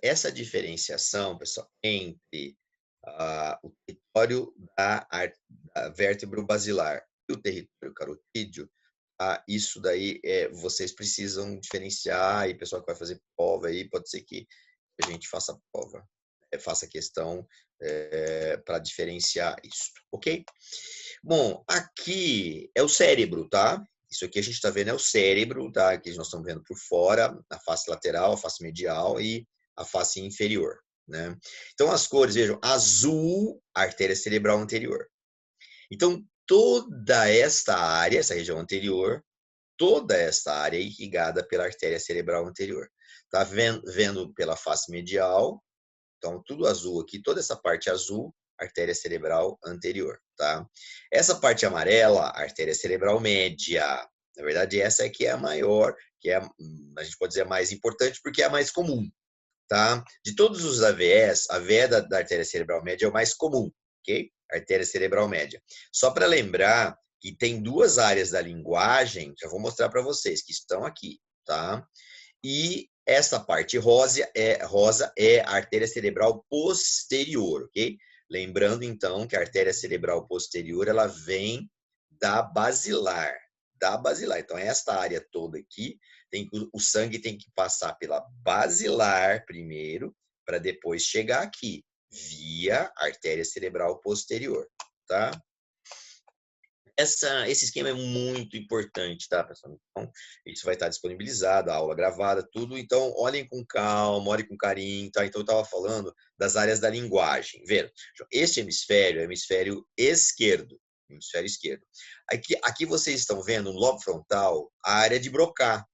Speaker 3: Essa diferenciação, pessoal, entre o território da vértebro-basilar e o território carotídeo, isso daí vocês precisam diferenciar, e o pessoal que vai fazer prova aí, pode ser que a gente faça prova, faça questão para diferenciar isso, ok? Bom, aqui é o cérebro, tá? Isso aqui a gente está vendo é o cérebro, tá? Que nós estamos vendo por fora, a face lateral, a face medial e a face inferior, né? Então, as cores, vejam, azul, artéria cerebral anterior. Então, toda esta área, essa região anterior, toda esta área é irrigada pela artéria cerebral anterior. Tá vendo pela face medial? Então, tudo azul aqui, toda essa parte azul, artéria cerebral anterior, tá? Essa parte amarela, artéria cerebral média. Na verdade, essa aqui é a maior, que é, a gente pode dizer, a mais importante, porque é a mais comum, tá? De todos os AVEs, a veia da artéria cerebral média é o mais comum, ok? Artéria cerebral média. Só para lembrar que tem duas áreas da linguagem, já vou mostrar para vocês, que estão aqui, tá? E essa parte rosa é a artéria cerebral posterior, ok? Lembrando, então, que a artéria cerebral posterior, ela vem da basilar, Então, esta área toda aqui, o sangue tem que passar pela basilar primeiro, para depois chegar aqui, via artéria cerebral posterior, tá? Esse esquema é muito importante, tá, pessoal? Então, isso vai estar disponibilizado, a aula gravada, tudo. Então, olhem com calma, olhem com carinho, tá? Então, eu estava falando das áreas da linguagem. Vendo? Este hemisfério é o hemisfério esquerdo. Hemisfério esquerdo. Aqui vocês estão vendo no lobo frontal a área de Broca.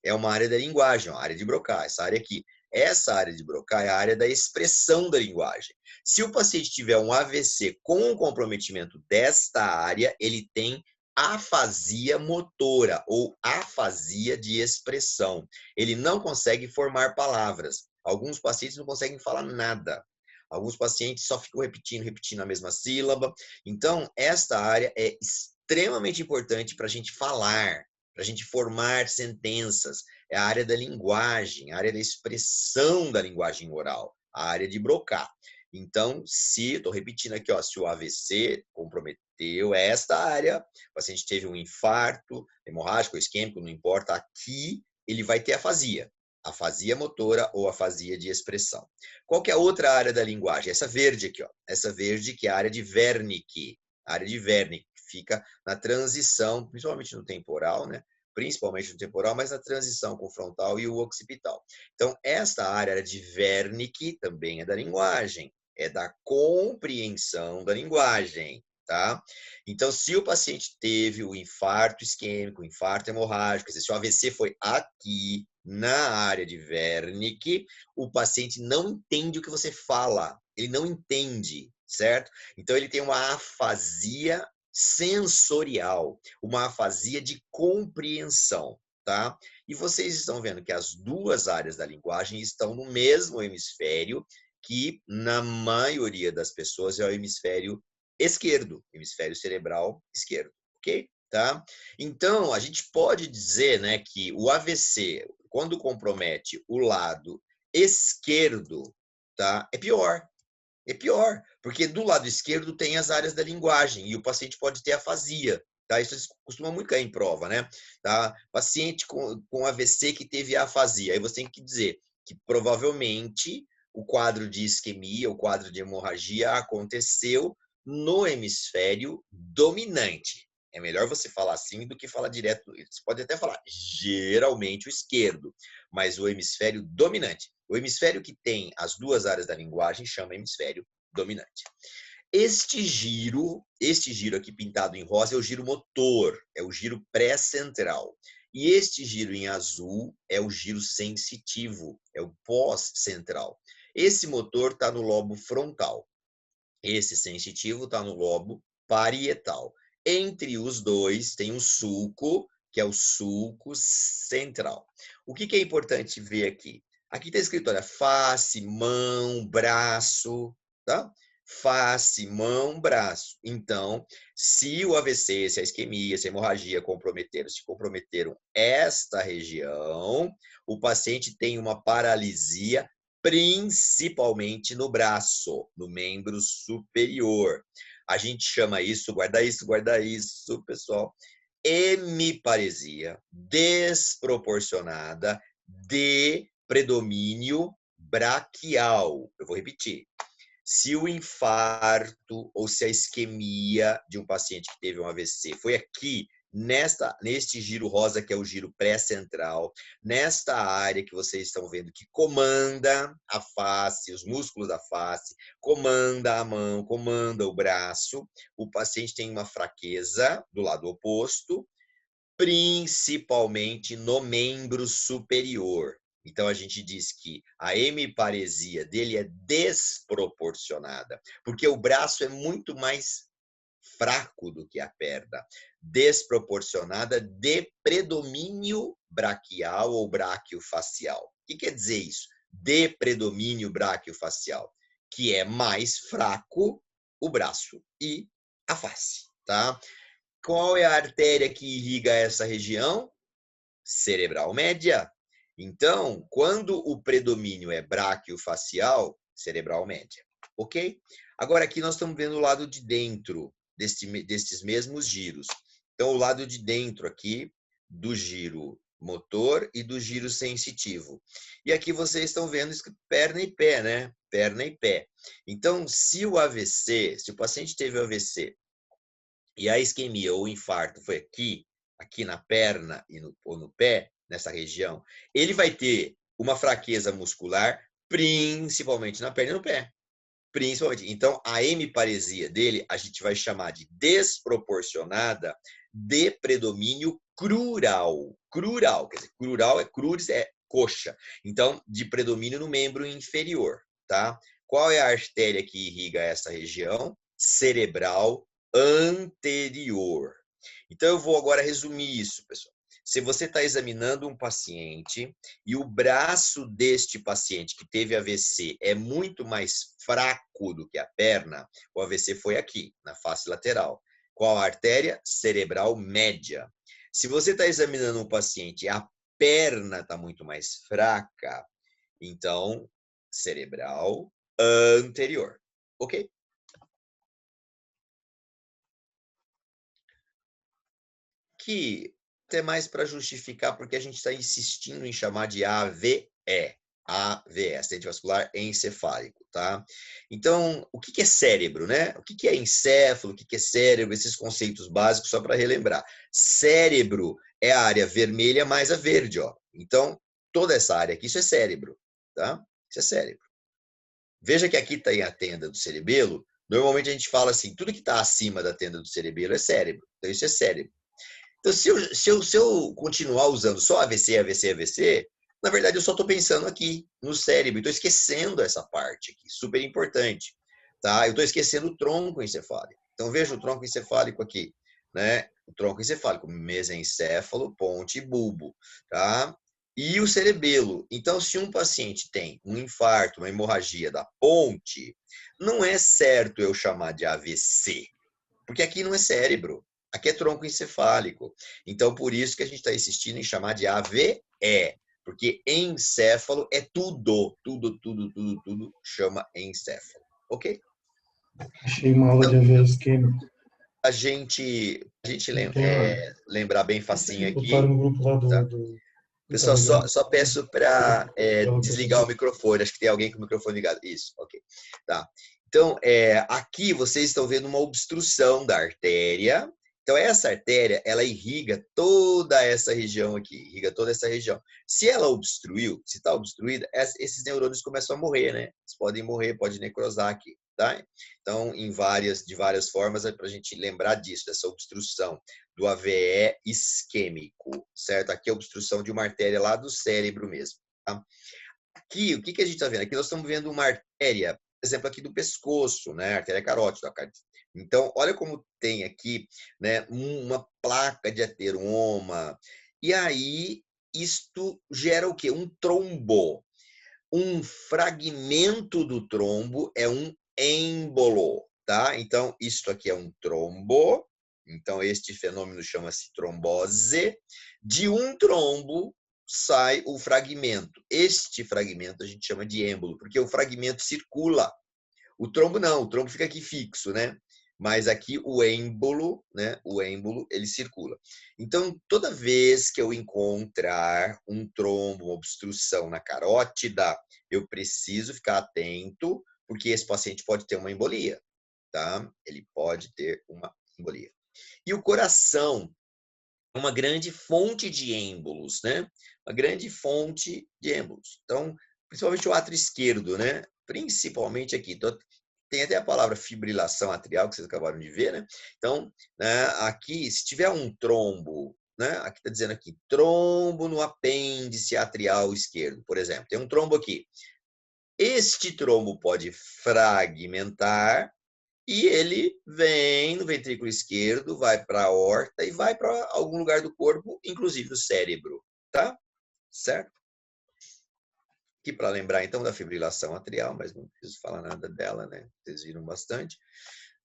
Speaker 3: É uma área da linguagem, a área de Broca, essa área aqui. Essa área de Broca é a área da expressão da linguagem. Se o paciente tiver um AVC com comprometimento desta área, ele tem afasia motora ou afasia de expressão. Ele não consegue formar palavras. Alguns pacientes não conseguem falar nada. Alguns pacientes só ficam repetindo a mesma sílaba. Então, esta área é extremamente importante para a gente falar, para a gente formar sentenças. É a área da linguagem, a área da expressão da linguagem oral, a área de Broca. Então, estou repetindo aqui, ó, se o AVC comprometeu esta área, o paciente teve um infarto hemorrágico ou isquêmico, não importa, aqui ele vai ter afasia motora ou afasia de expressão. Qual que é a outra área da linguagem? Essa verde aqui, ó, essa verde que é a área de Wernicke. A área de Wernicke fica na transição, principalmente no temporal, né? Principalmente no temporal, mas na transição com o frontal e o occipital. Então, esta área de Wernicke também é da linguagem, é da compreensão da linguagem, tá? Então, se o paciente teve o infarto isquêmico, o infarto hemorrágico, se o AVC foi aqui na área de Wernicke, o paciente não entende o que você fala, ele não entende, certo? Então, ele tem uma afasia sensorial, uma afasia de compreensão, tá? E vocês estão vendo que as duas áreas da linguagem estão no mesmo hemisfério, que na maioria das pessoas é o hemisfério esquerdo, hemisfério cerebral esquerdo, ok? Tá? Então, a gente pode dizer, né, que o AVC, quando compromete o lado esquerdo, tá, é pior. É pior, porque do lado esquerdo tem as áreas da linguagem e o paciente pode ter afasia. Tá? Isso costuma muito cair em prova, né? Tá? Paciente com AVC que teve afasia. Aí você tem que dizer que provavelmente o quadro de isquemia, o quadro de hemorragia aconteceu no hemisfério dominante. É melhor você falar assim do que falar direto. Você pode até falar geralmente o esquerdo, mas o hemisfério dominante. O hemisfério que tem as duas áreas da linguagem chama hemisfério dominante. Este giro aqui pintado em rosa é o giro motor, é o giro pré-central. E este giro em azul é o giro sensitivo, é o pós-central. Esse motor está no lobo frontal. Esse sensitivo está no lobo parietal. Entre os dois tem um sulco, que é o sulco central. O que é importante ver aqui? Aqui está escrito, olha, face, mão, braço, tá? face, mão, braço. Então, se o AVC, se a isquemia, se a hemorragia comprometeram esta região, o paciente tem uma paralisia principalmente no braço, no membro superior. A gente chama isso, guarda isso, pessoal, hemiparesia desproporcionada de predomínio braquial. Eu vou repetir. Se o infarto ou se a isquemia de um paciente que teve um AVC foi aqui, neste giro rosa, que é o giro pré-central, nesta área que vocês estão vendo, que comanda a face, os músculos da face, comanda a mão, comanda o braço, o paciente tem uma fraqueza do lado oposto, principalmente no membro superior. Então, a gente diz que a hemiparesia dele é desproporcionada, porque o braço é muito mais fraco do que a perna, desproporcionada de predomínio braquial ou braquiofacial. O que quer dizer isso? De predomínio braquiofacial, que é mais fraco o braço e a face, tá? Qual é a artéria que irriga essa região? Cerebral média. Então, quando o predomínio é braquiofacial, cerebral média, ok? Agora aqui nós estamos vendo o lado de dentro destes mesmos giros. Então, o lado de dentro aqui do giro motor e do giro sensitivo. E aqui vocês estão vendo perna e pé, né? Perna e pé. Então, se o paciente teve AVC e a isquemia ou o infarto foi aqui na perna ou no pé, nessa região, ele vai ter uma fraqueza muscular, principalmente na perna e no pé. Principalmente. Então, a hemiparesia dele, a gente vai chamar de desproporcionada de predomínio crural. Crural, quer dizer, crural cruris é coxa. Então, de predomínio no membro inferior, tá? Qual é a artéria que irriga essa região? Cerebral anterior. Então, eu vou agora resumir isso, pessoal. Se você está examinando um paciente e o braço deste paciente que teve AVC é muito mais fraco do que a perna, o AVC foi aqui, na face lateral. Qual a artéria? Cerebral média. Se você está examinando um paciente e a perna está muito mais fraca, então, cerebral anterior. Ok? Que até mais para justificar porque a gente está insistindo em chamar de AVE, acidente vascular encefálico, tá? Então, o que é cérebro, né? O que é encéfalo, o que é cérebro, esses conceitos básicos só para relembrar. Cérebro é a área vermelha mais a verde, ó. Então, toda essa área aqui, isso é cérebro, tá? Isso é cérebro. Veja que aqui tem a tenda do cerebelo. Normalmente a gente fala assim, tudo que está acima da tenda do cerebelo é cérebro. Então, isso é cérebro. Então, se eu continuar usando só AVC, AVC, AVC, na verdade eu só estou pensando aqui no cérebro, estou esquecendo essa parte aqui, super importante, tá? Eu estou esquecendo o tronco encefálico. Então, veja o tronco encefálico aqui, né? O tronco encefálico, mesencéfalo, ponte e bulbo, tá? E o cerebelo. Então, se um paciente tem um infarto, uma hemorragia da ponte, não é certo eu chamar de AVC, porque aqui não é cérebro. Aqui é tronco encefálico. Então, por isso que a gente está insistindo em chamar de AVE, porque encéfalo é tudo chama encéfalo. Ok?
Speaker 4: Achei uma aula
Speaker 3: Então,
Speaker 4: de AVE isquêmico.
Speaker 3: a gente lembrar bem facinho aqui.
Speaker 4: Botaram no grupo lá
Speaker 3: Tá?
Speaker 4: do
Speaker 3: Pessoal,
Speaker 4: Telegram.
Speaker 3: só peço para desligar o microfone. Acho que tem alguém com o microfone ligado. Isso, ok. Tá. Então, aqui vocês estão vendo uma obstrução da artéria. Então, essa artéria, ela irriga toda essa região aqui, irriga toda essa região. Se ela obstruiu, se está obstruída, esses neurônios começam a morrer, né? Eles podem morrer, pode necrosar aqui, tá? Então, de várias formas, é para a gente lembrar disso, dessa obstrução do AVE isquêmico, certo? Aqui é a obstrução de uma artéria lá do cérebro mesmo, tá? Aqui, o que a gente está vendo? Aqui nós estamos vendo uma artéria, por exemplo, aqui do pescoço, né? Artéria carótida. Então, olha como tem aqui, né, uma placa de ateroma. E aí, isto gera o quê? Um trombo. Um fragmento do trombo é um êmbolo, tá? Então, isto aqui é um trombo. Então, este fenômeno chama-se trombose. De um trombo sai o fragmento. Este fragmento a gente chama de êmbolo, porque o fragmento circula. O trombo não, o trombo fica aqui fixo, né? Mas aqui o êmbolo, né? O êmbolo, ele circula. Então, toda vez que eu encontrar um trombo, uma obstrução na carótida, eu preciso ficar atento, porque esse paciente pode ter uma embolia, tá? Ele pode ter uma embolia. E o coração é uma grande fonte de êmbolos, né? Uma grande fonte de êmbolos. Então, principalmente o átrio esquerdo, né? Principalmente aqui. Então, tem até a palavra fibrilação atrial, que vocês acabaram de ver, né? Então, né, aqui, se tiver um trombo, né? Aqui está dizendo aqui, trombo no apêndice atrial esquerdo, por exemplo. Tem um trombo aqui. Este trombo pode fragmentar e ele vem no ventrículo esquerdo, vai para a aorta e vai para algum lugar do corpo, inclusive o cérebro, tá? Certo? Aqui para lembrar então da fibrilação atrial, mas não preciso falar nada dela, né? Vocês viram bastante.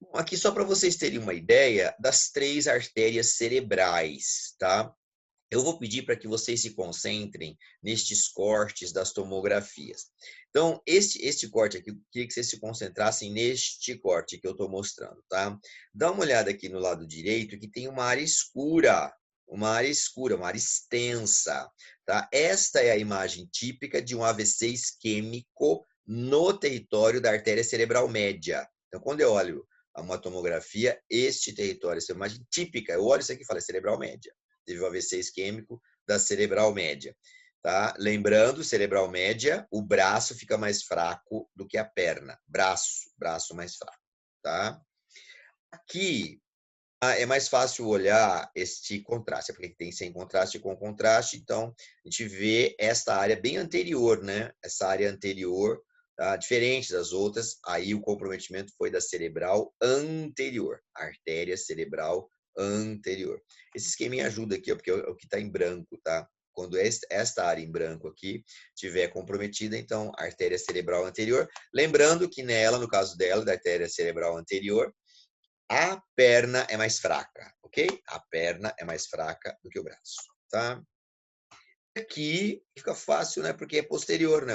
Speaker 3: Bom, aqui só para vocês terem uma ideia das 3 artérias cerebrais, tá? Eu vou pedir para que vocês se concentrem nestes cortes das tomografias. Então, este corte aqui, eu queria que vocês se concentrassem neste corte que eu estou mostrando, tá? Dá uma olhada aqui no lado direito, que tem uma área escura, uma área extensa, tá? Esta é a imagem típica de um AVC isquêmico no território da artéria cerebral média. Então, quando eu olho uma tomografia, este território, essa é a imagem típica, eu olho isso aqui e falo, é cerebral média. Teve o AVC isquêmico da cerebral média. Tá? Lembrando, cerebral média, o braço fica mais fraco do que a perna. Braço mais fraco. Tá? Aqui é mais fácil olhar este contraste, porque tem sem contraste e com contraste, então a gente vê esta área bem anterior, né? Essa área anterior, tá? Diferente das outras, aí o comprometimento foi da cerebral anterior, artéria cerebral anterior. Esse esqueminha ajuda aqui, ó, porque é o que está em branco, tá? Quando esta área em branco aqui estiver comprometida, então, artéria cerebral anterior. Lembrando que nela, no caso dela, da artéria cerebral anterior, a perna é mais fraca, ok? A perna é mais fraca do que o braço, tá? Aqui fica fácil, né? Porque é posterior, né?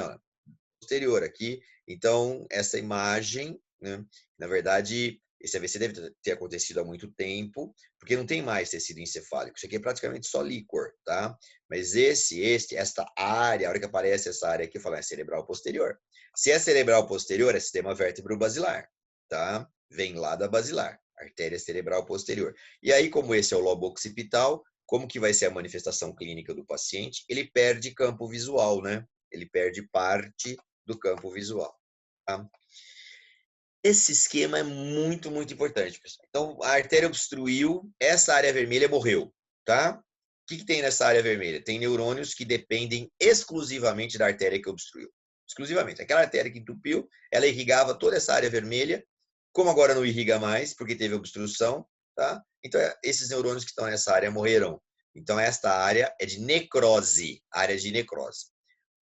Speaker 3: Posterior aqui. Então, essa imagem, né? Na verdade, esse AVC deve ter acontecido há muito tempo, porque não tem mais tecido encefálico. Isso aqui é praticamente só líquor, tá? Mas esta área, a hora que aparece essa área aqui, eu falo, é cerebral posterior. Se é cerebral posterior, é sistema vértebro-basilar, tá? Vem lá da basilar, artéria cerebral posterior. E aí, como esse é o lobo occipital, como que vai ser a manifestação clínica do paciente? Ele perde campo visual, né? Ele perde parte do campo visual. Tá? Esse esquema é muito, muito importante, pessoal. Então, a artéria obstruiu, essa área vermelha morreu, tá? O que tem nessa área vermelha? Tem neurônios que dependem exclusivamente da artéria que obstruiu. Exclusivamente. Aquela artéria que entupiu, ela irrigava toda essa área vermelha, como agora não irriga mais, porque teve obstrução, tá? Então, esses neurônios que estão nessa área morreram. Então, esta área é de necrose, área de necrose.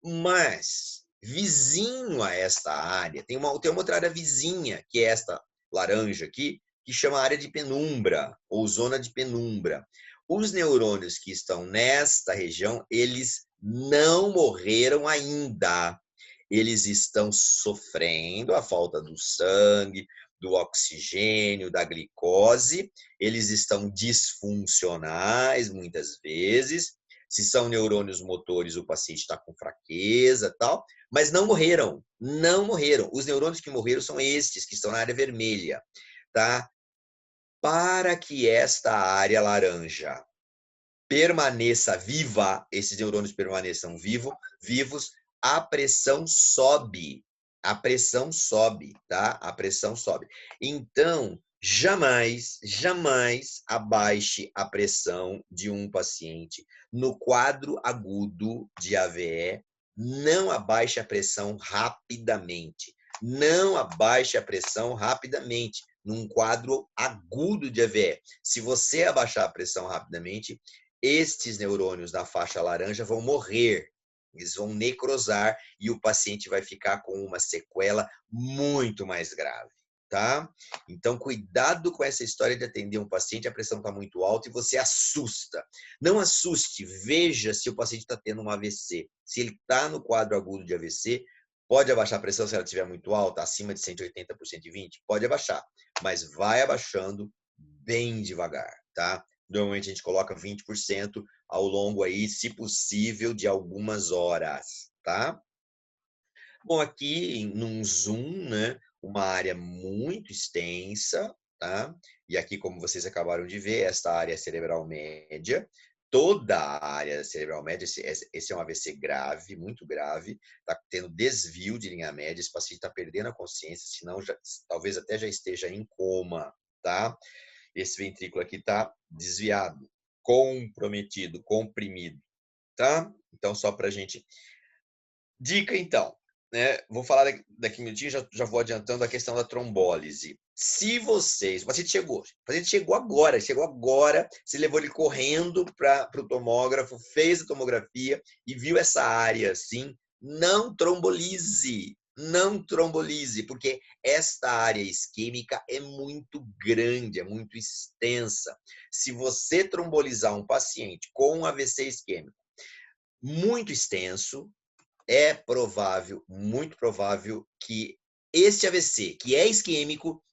Speaker 3: Mas, vizinho a esta área, tem uma outra área vizinha, que é esta laranja aqui, que chama área de penumbra, ou zona de penumbra. Os neurônios que estão nesta região, eles não morreram ainda. Eles estão sofrendo a falta do sangue, do oxigênio, da glicose. Eles estão disfuncionais, muitas vezes. Se são neurônios motores, o paciente está com fraqueza e tal, mas não morreram, não morreram. Os neurônios que morreram são estes, que estão na área vermelha, tá? Para que esta área laranja permaneça viva, esses neurônios permaneçam vivos, a pressão sobe, tá? A pressão sobe. Então, jamais abaixe a pressão de um paciente. No quadro agudo de AVE, não abaixe a pressão rapidamente. Não abaixe a pressão rapidamente num quadro agudo de AVE. Se você abaixar a pressão rapidamente, estes neurônios da faixa laranja vão morrer. Eles vão necrosar e o paciente vai ficar com uma sequela muito mais grave, tá? Então, cuidado com essa história de atender um paciente, a pressão está muito alta e você assusta. Não assuste, veja se o paciente está tendo um AVC. Se ele está no quadro agudo de AVC, pode abaixar a pressão se ela estiver muito alta, acima de 180 por 120? Pode abaixar, mas vai abaixando bem devagar, tá? Normalmente a gente coloca 20% ao longo aí, se possível, de algumas horas, tá? Bom, aqui num zoom, né, uma área muito extensa, tá? E aqui, como vocês acabaram de ver, esta área cerebral média, toda a área cerebral média, esse é um AVC grave, muito grave, tá tendo desvio de linha média, esse paciente está perdendo a consciência, senão talvez até já esteja em coma, tá? Esse ventrículo aqui está desviado, comprometido, comprimido, tá? Então, só para a gente... Dica, então, né? Vou falar daqui um minutinho, já vou adiantando a questão da trombólise. Se vocês... O paciente chegou agora, você levou ele correndo para o tomógrafo, fez a tomografia e viu essa área assim, não trombolize. Não trombolize, porque esta área isquêmica é muito grande, é muito extensa. Se você trombolizar um paciente com um AVC isquêmico muito extenso, é provável, muito provável, que este AVC, que é isquêmico,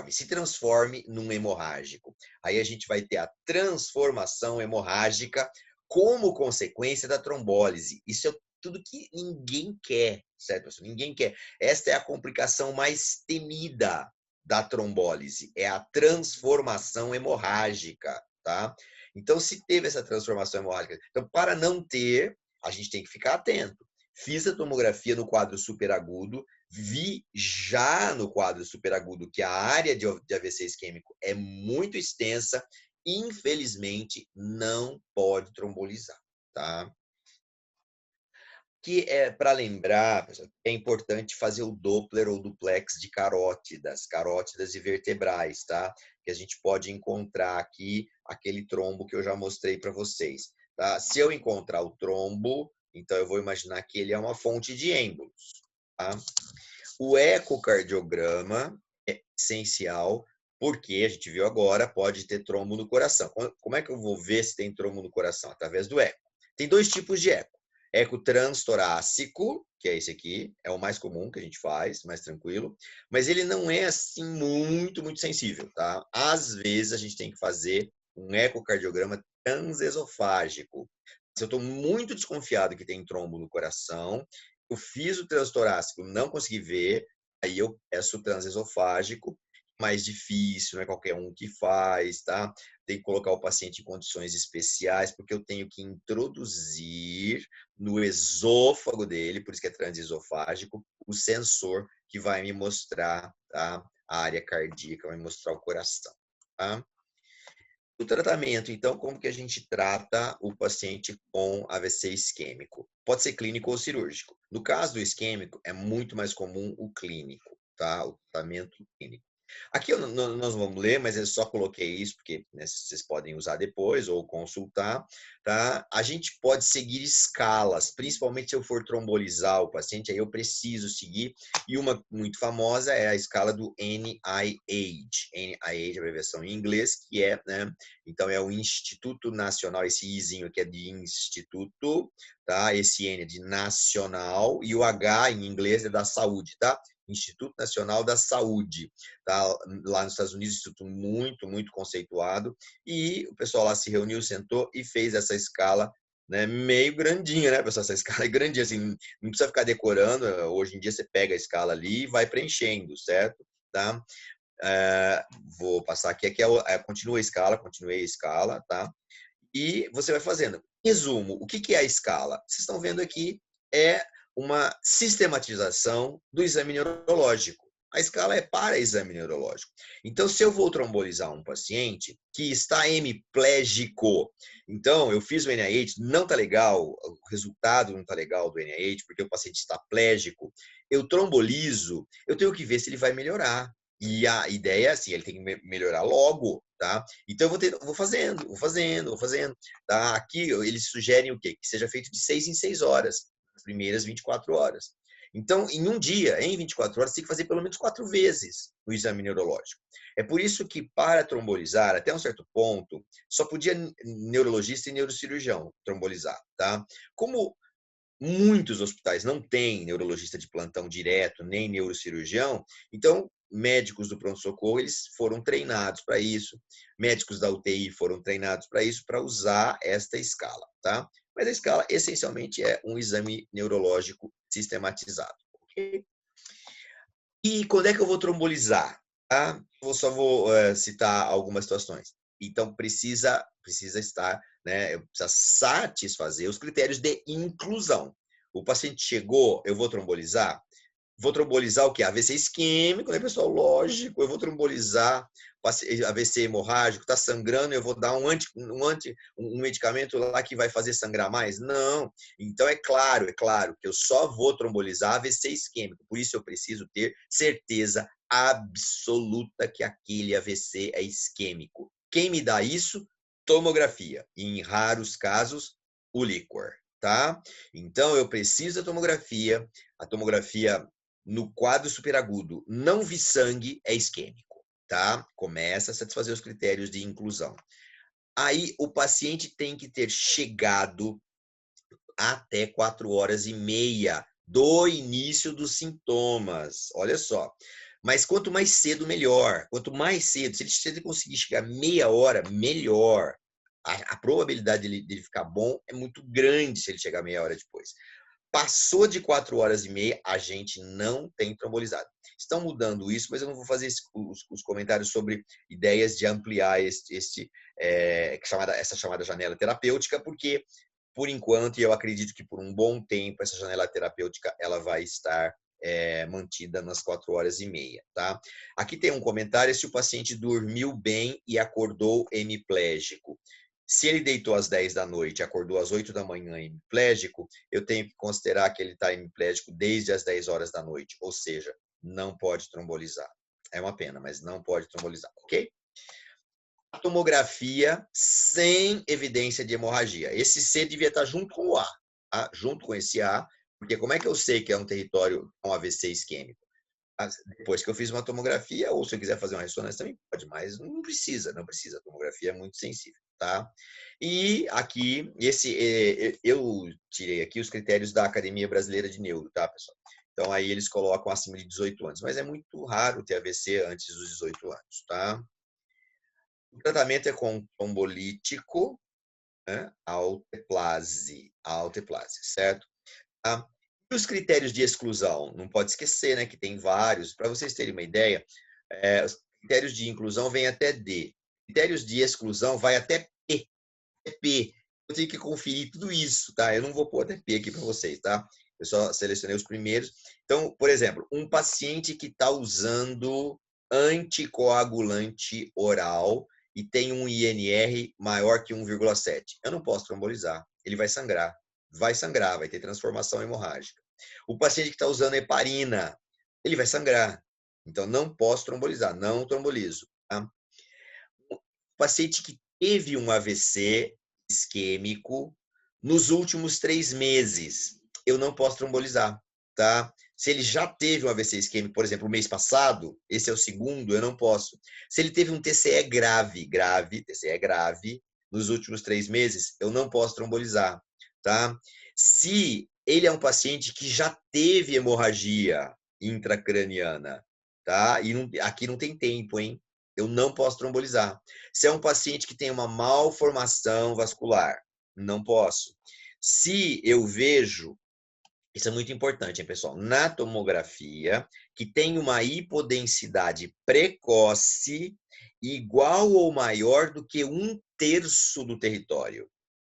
Speaker 3: se transforme num hemorrágico. Aí a gente vai ter a transformação hemorrágica como consequência da trombólise. Isso é tudo que ninguém quer, certo, pessoal? Ninguém quer. Esta é a complicação mais temida da trombólise, é a transformação hemorrágica, tá? Então, se teve essa transformação hemorrágica, então, para não ter, a gente tem que ficar atento. Fiz a tomografia no quadro superagudo, vi já no quadro superagudo que a área de AVC isquêmico é muito extensa, infelizmente não pode trombolizar, tá? Que é para lembrar, pessoal, é importante fazer o Doppler ou duplex de carótidas e vertebrais, tá? Que a gente pode encontrar aqui aquele trombo que eu já mostrei para vocês, tá? Se eu encontrar o trombo, então eu vou imaginar que ele é uma fonte de êmbolos, tá? O ecocardiograma é essencial, porque a gente viu agora, pode ter trombo no coração. Como é que eu vou ver se tem trombo no coração? Através do eco. Tem dois tipos de eco. Eco transtorácico, que é esse aqui, é o mais comum que a gente faz, mais tranquilo, mas ele não é assim muito sensível, tá? Às vezes a gente tem que fazer um ecocardiograma transesofágico. Se eu estou muito desconfiado que tem trombo no coração, eu fiz o transtorácico, não consegui ver, aí eu peço o transesofágico, mais difícil, não é qualquer um que faz, tá? Tem que colocar o paciente em condições especiais, porque eu tenho que introduzir no esôfago dele, por isso que é transesofágico, o sensor que vai me mostrar, tá? A área cardíaca, vai me mostrar o coração, tá? O tratamento, então, como que a gente trata o paciente com AVC isquêmico? Pode ser clínico ou cirúrgico. No caso do isquêmico, é muito mais comum o clínico, tá? O tratamento clínico. Aqui nós vamos ler, mas eu só coloquei isso porque, né, vocês podem usar depois ou consultar, tá? A gente pode seguir escalas, principalmente se eu for trombolizar o paciente, aí eu preciso seguir, e uma muito famosa é a escala do NIH. NIH, abreviação em inglês, que é, né? Então é o Instituto Nacional, esse Izinho aqui é de instituto, tá? Esse N é de nacional, e o H em inglês é da saúde, tá? Instituto Nacional da Saúde, tá? Lá nos Estados Unidos, instituto muito conceituado, e o pessoal lá se reuniu, sentou e fez essa escala, né, meio grandinha, né, pessoal? Essa escala é grandinha, assim, não precisa ficar decorando, hoje em dia você pega a escala ali e vai preenchendo, certo? Tá? Vou passar aqui continuei a escala, tá? E você vai fazendo. Resumo, o que é a escala? Vocês estão vendo aqui, é uma sistematização do exame neurológico. A escala é para exame neurológico. Então, se eu vou trombolizar um paciente que está hemiplégico, então eu fiz o NIH, não está legal, o resultado não está legal do NIH, porque o paciente está plégico, eu trombolizo, eu tenho que ver se ele vai melhorar. E a ideia é assim, ele tem que melhorar logo, tá? Então eu vou fazendo, tá? Aqui eles sugerem o quê? Que seja feito de 6 em 6 horas, as primeiras 24 horas. Então, em um dia, em 24 horas, tem que fazer pelo menos 4 vezes o exame neurológico. É por isso que, para trombolizar, até um certo ponto, só podia neurologista e neurocirurgião trombolizar, tá? Como muitos hospitais não têm neurologista de plantão direto, nem neurocirurgião, então médicos do pronto-socorro eles foram treinados para isso, médicos da UTI foram treinados para isso, para usar esta escala, tá? Mas a escala essencialmente é um exame neurológico sistematizado, ok? E quando é que eu vou trombolizar? Tá? Eu só vou citar algumas situações. Então precisa estar, né? Precisa satisfazer os critérios de inclusão. O paciente chegou, eu vou trombolizar. Vou trombolizar o quê? AVC isquêmico, né, pessoal? Lógico, eu vou trombolizar AVC hemorrágico, tá sangrando, eu vou dar um medicamento lá que vai fazer sangrar mais? Não. Então é claro que eu só vou trombolizar AVC isquêmico. Por isso eu preciso ter certeza absoluta que aquele AVC é isquêmico. Quem me dá isso? Tomografia. E em raros casos, o líquor, tá? Então eu preciso da tomografia. A tomografia no quadro superagudo, não vi sangue, é isquêmico, tá? Começa a satisfazer os critérios de inclusão. Aí o paciente tem que ter chegado até 4h30 do início dos sintomas. Olha só. Mas quanto mais cedo, melhor. Quanto mais cedo, se ele conseguir chegar meia hora, melhor. A probabilidade dele ficar bom é muito grande se ele chegar meia hora depois. Passou de 4h30, a gente não tem trombolizado. Estão mudando isso, mas eu não vou fazer os comentários sobre ideias de ampliar essa chamada janela terapêutica, porque, por enquanto, e eu acredito que por um bom tempo, essa janela terapêutica ela vai estar mantida nas 4h30, tá? Aqui tem um comentário: se o paciente dormiu bem e acordou hemiplégico. Se ele deitou às 10 da noite e acordou às 8 da manhã hemiplégico, eu tenho que considerar que ele está hemiplégico desde as 10 horas da noite, ou seja, não pode trombolizar. É uma pena, mas não pode trombolizar, ok? A tomografia sem evidência de hemorragia. Esse C devia estar junto com o A, tá? Junto com esse A, porque como é que eu sei que é um território com AVC isquêmico? Depois que eu fiz uma tomografia, ou se eu quiser fazer uma ressonância também pode, mas não precisa. A tomografia é muito sensível, tá? E aqui, eu tirei aqui os critérios da Academia Brasileira de Neuro, tá, pessoal? Então aí eles colocam acima de 18 anos, mas é muito raro ter AVC antes dos 18 anos, tá? O tratamento é com trombolítico, né? Alteplase, certo? Tá? E os critérios de exclusão? Não pode esquecer, né, que tem vários. Para vocês terem uma ideia, os critérios de inclusão vêm até D. Critérios de exclusão vai até P. P. Eu tenho que conferir tudo isso, tá? Eu não vou pôr até P aqui para vocês, tá? Eu só selecionei os primeiros. Então, por exemplo, um paciente que está usando anticoagulante oral e tem um INR maior que 1,7. Eu não posso trombolizar. Ele vai sangrar. Vai ter transformação hemorrágica. O paciente que está usando heparina, ele vai sangrar. Então, não posso trombolizar, não trombolizo. Tá? O paciente que teve um AVC isquêmico nos últimos 3 meses, eu não posso trombolizar. Tá? Se ele já teve um AVC isquêmico, por exemplo, o mês passado, esse é o segundo, eu não posso. Se ele teve um TCE TCE grave, nos últimos 3 meses, eu não posso trombolizar. Tá? Se ele é um paciente que já teve hemorragia intracraniana, tá? E aqui não tem tempo, hein? Eu não posso trombolizar. Se é um paciente que tem uma malformação vascular, não posso. Se eu vejo, isso é muito importante, hein, pessoal, na tomografia, que tem uma hipodensidade precoce igual ou maior do que 1/3 do território,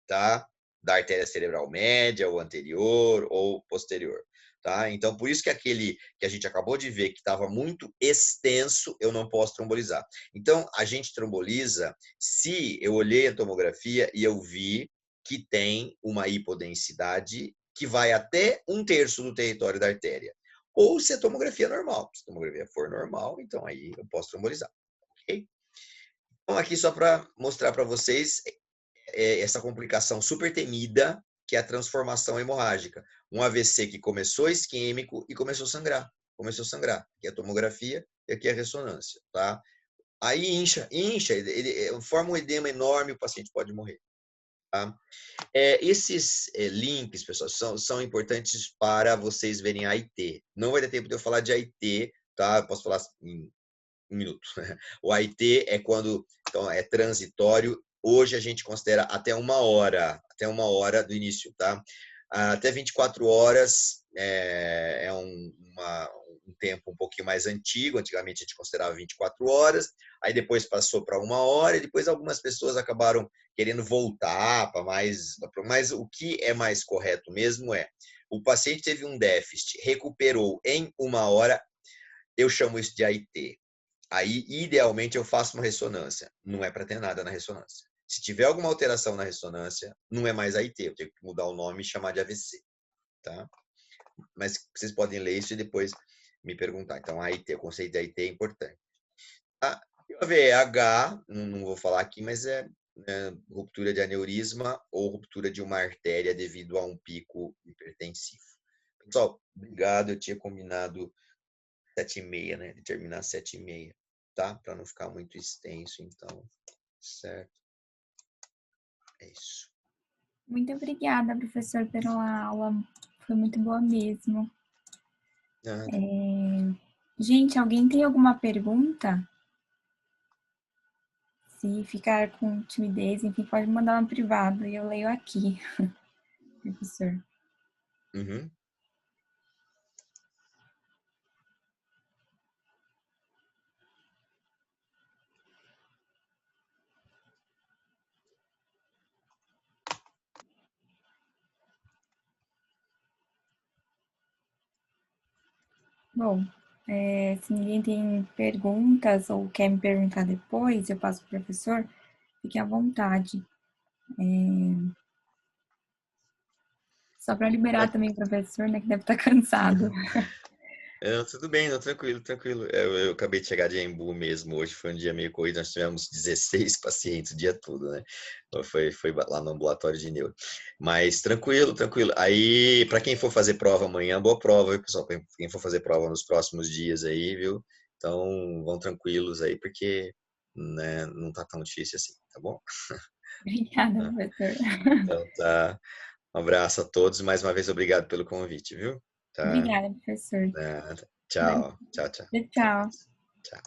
Speaker 3: tá? Da artéria cerebral média, ou anterior, ou posterior. Tá? Então, por isso que aquele que a gente acabou de ver, que estava muito extenso, eu não posso trombolizar. Então, a gente tromboliza se eu olhei a tomografia e eu vi que tem uma hipodensidade que vai até 1/3 do território da artéria. ou se a tomografia é normal. Se a tomografia for normal, então aí eu posso trombolizar. Ok? Então, aqui só para mostrar para vocês essa complicação super temida, que é a transformação hemorrágica. Um AVC que começou isquêmico e começou a sangrar. Começou a sangrar. Aqui é a tomografia e aqui é a ressonância, tá? Aí incha, ele forma um edema enorme, o paciente pode morrer. Tá? Esses links, pessoal, são importantes para vocês verem a AIT. Não vai ter tempo de eu falar de AIT, tá? Eu posso falar em um minuto. O AIT é quando então, é transitório. Hoje a gente considera até uma hora do início, tá? Até 24 horas é um tempo um pouquinho mais antigo. Antigamente a gente considerava 24 horas, aí depois passou para uma hora, e depois algumas pessoas acabaram querendo voltar para mais. Mas o que é mais correto mesmo é: o paciente teve um déficit, recuperou em uma hora, eu chamo isso de AIT. Aí, idealmente, eu faço uma ressonância. Não é para ter nada na ressonância. Se tiver alguma alteração na ressonância, não é mais AIT. Eu tenho que mudar o nome e chamar de AVC. Tá? Mas vocês podem ler isso e depois me perguntar. Então, AIT, o conceito de AIT é importante. A VH, não vou falar aqui, mas é ruptura de aneurisma ou ruptura de uma artéria devido a um pico hipertensivo. Pessoal, obrigado. Eu tinha combinado 7h30, né? De terminar 7h30, tá? Para não ficar muito extenso, então, certo? É isso.
Speaker 1: Muito obrigada, professor, pela aula. Foi muito boa mesmo. Gente, alguém tem alguma pergunta? Se ficar com timidez, enfim, pode mandar uma privada e eu leio aqui, professor.
Speaker 3: Uhum.
Speaker 1: Bom, se ninguém tem perguntas ou quer me perguntar depois, eu passo para o professor, fique à vontade. Só para liberar também o professor, né, que deve estar cansado.
Speaker 3: Tudo bem, não, tranquilo, tranquilo. Eu acabei de chegar de Embu mesmo. Hoje foi um dia meio corrido. Nós tivemos 16 pacientes o dia todo, né? Então, foi lá no ambulatório de neuro. Mas tranquilo, tranquilo. Aí, para quem for fazer prova amanhã, boa prova, viu, pessoal? Para quem for fazer prova nos próximos dias aí, viu? Então, vão tranquilos aí, porque né, não tá tão difícil assim, tá bom?
Speaker 1: Obrigada, professor.
Speaker 3: Então, tá. Um abraço a todos. Mais uma vez, obrigado pelo convite, viu? Tá.
Speaker 1: Obrigada, professor.
Speaker 3: Tchau, tchau, tchau.
Speaker 1: Tchau.
Speaker 3: Tchau.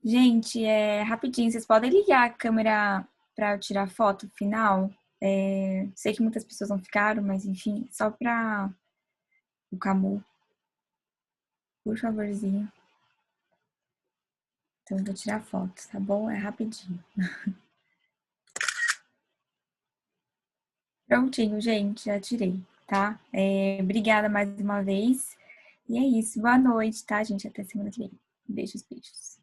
Speaker 1: Gente, rapidinho, vocês podem ligar a câmera para eu tirar foto final? Sei que muitas pessoas não ficaram, mas enfim, só para o Camu. Por favorzinho. Então, eu vou tirar foto, tá bom? É rapidinho. Prontinho, gente, já tirei, tá? Obrigada mais uma vez. E é isso. Boa noite, tá, gente? Até semana que vem. Beijos, beijos.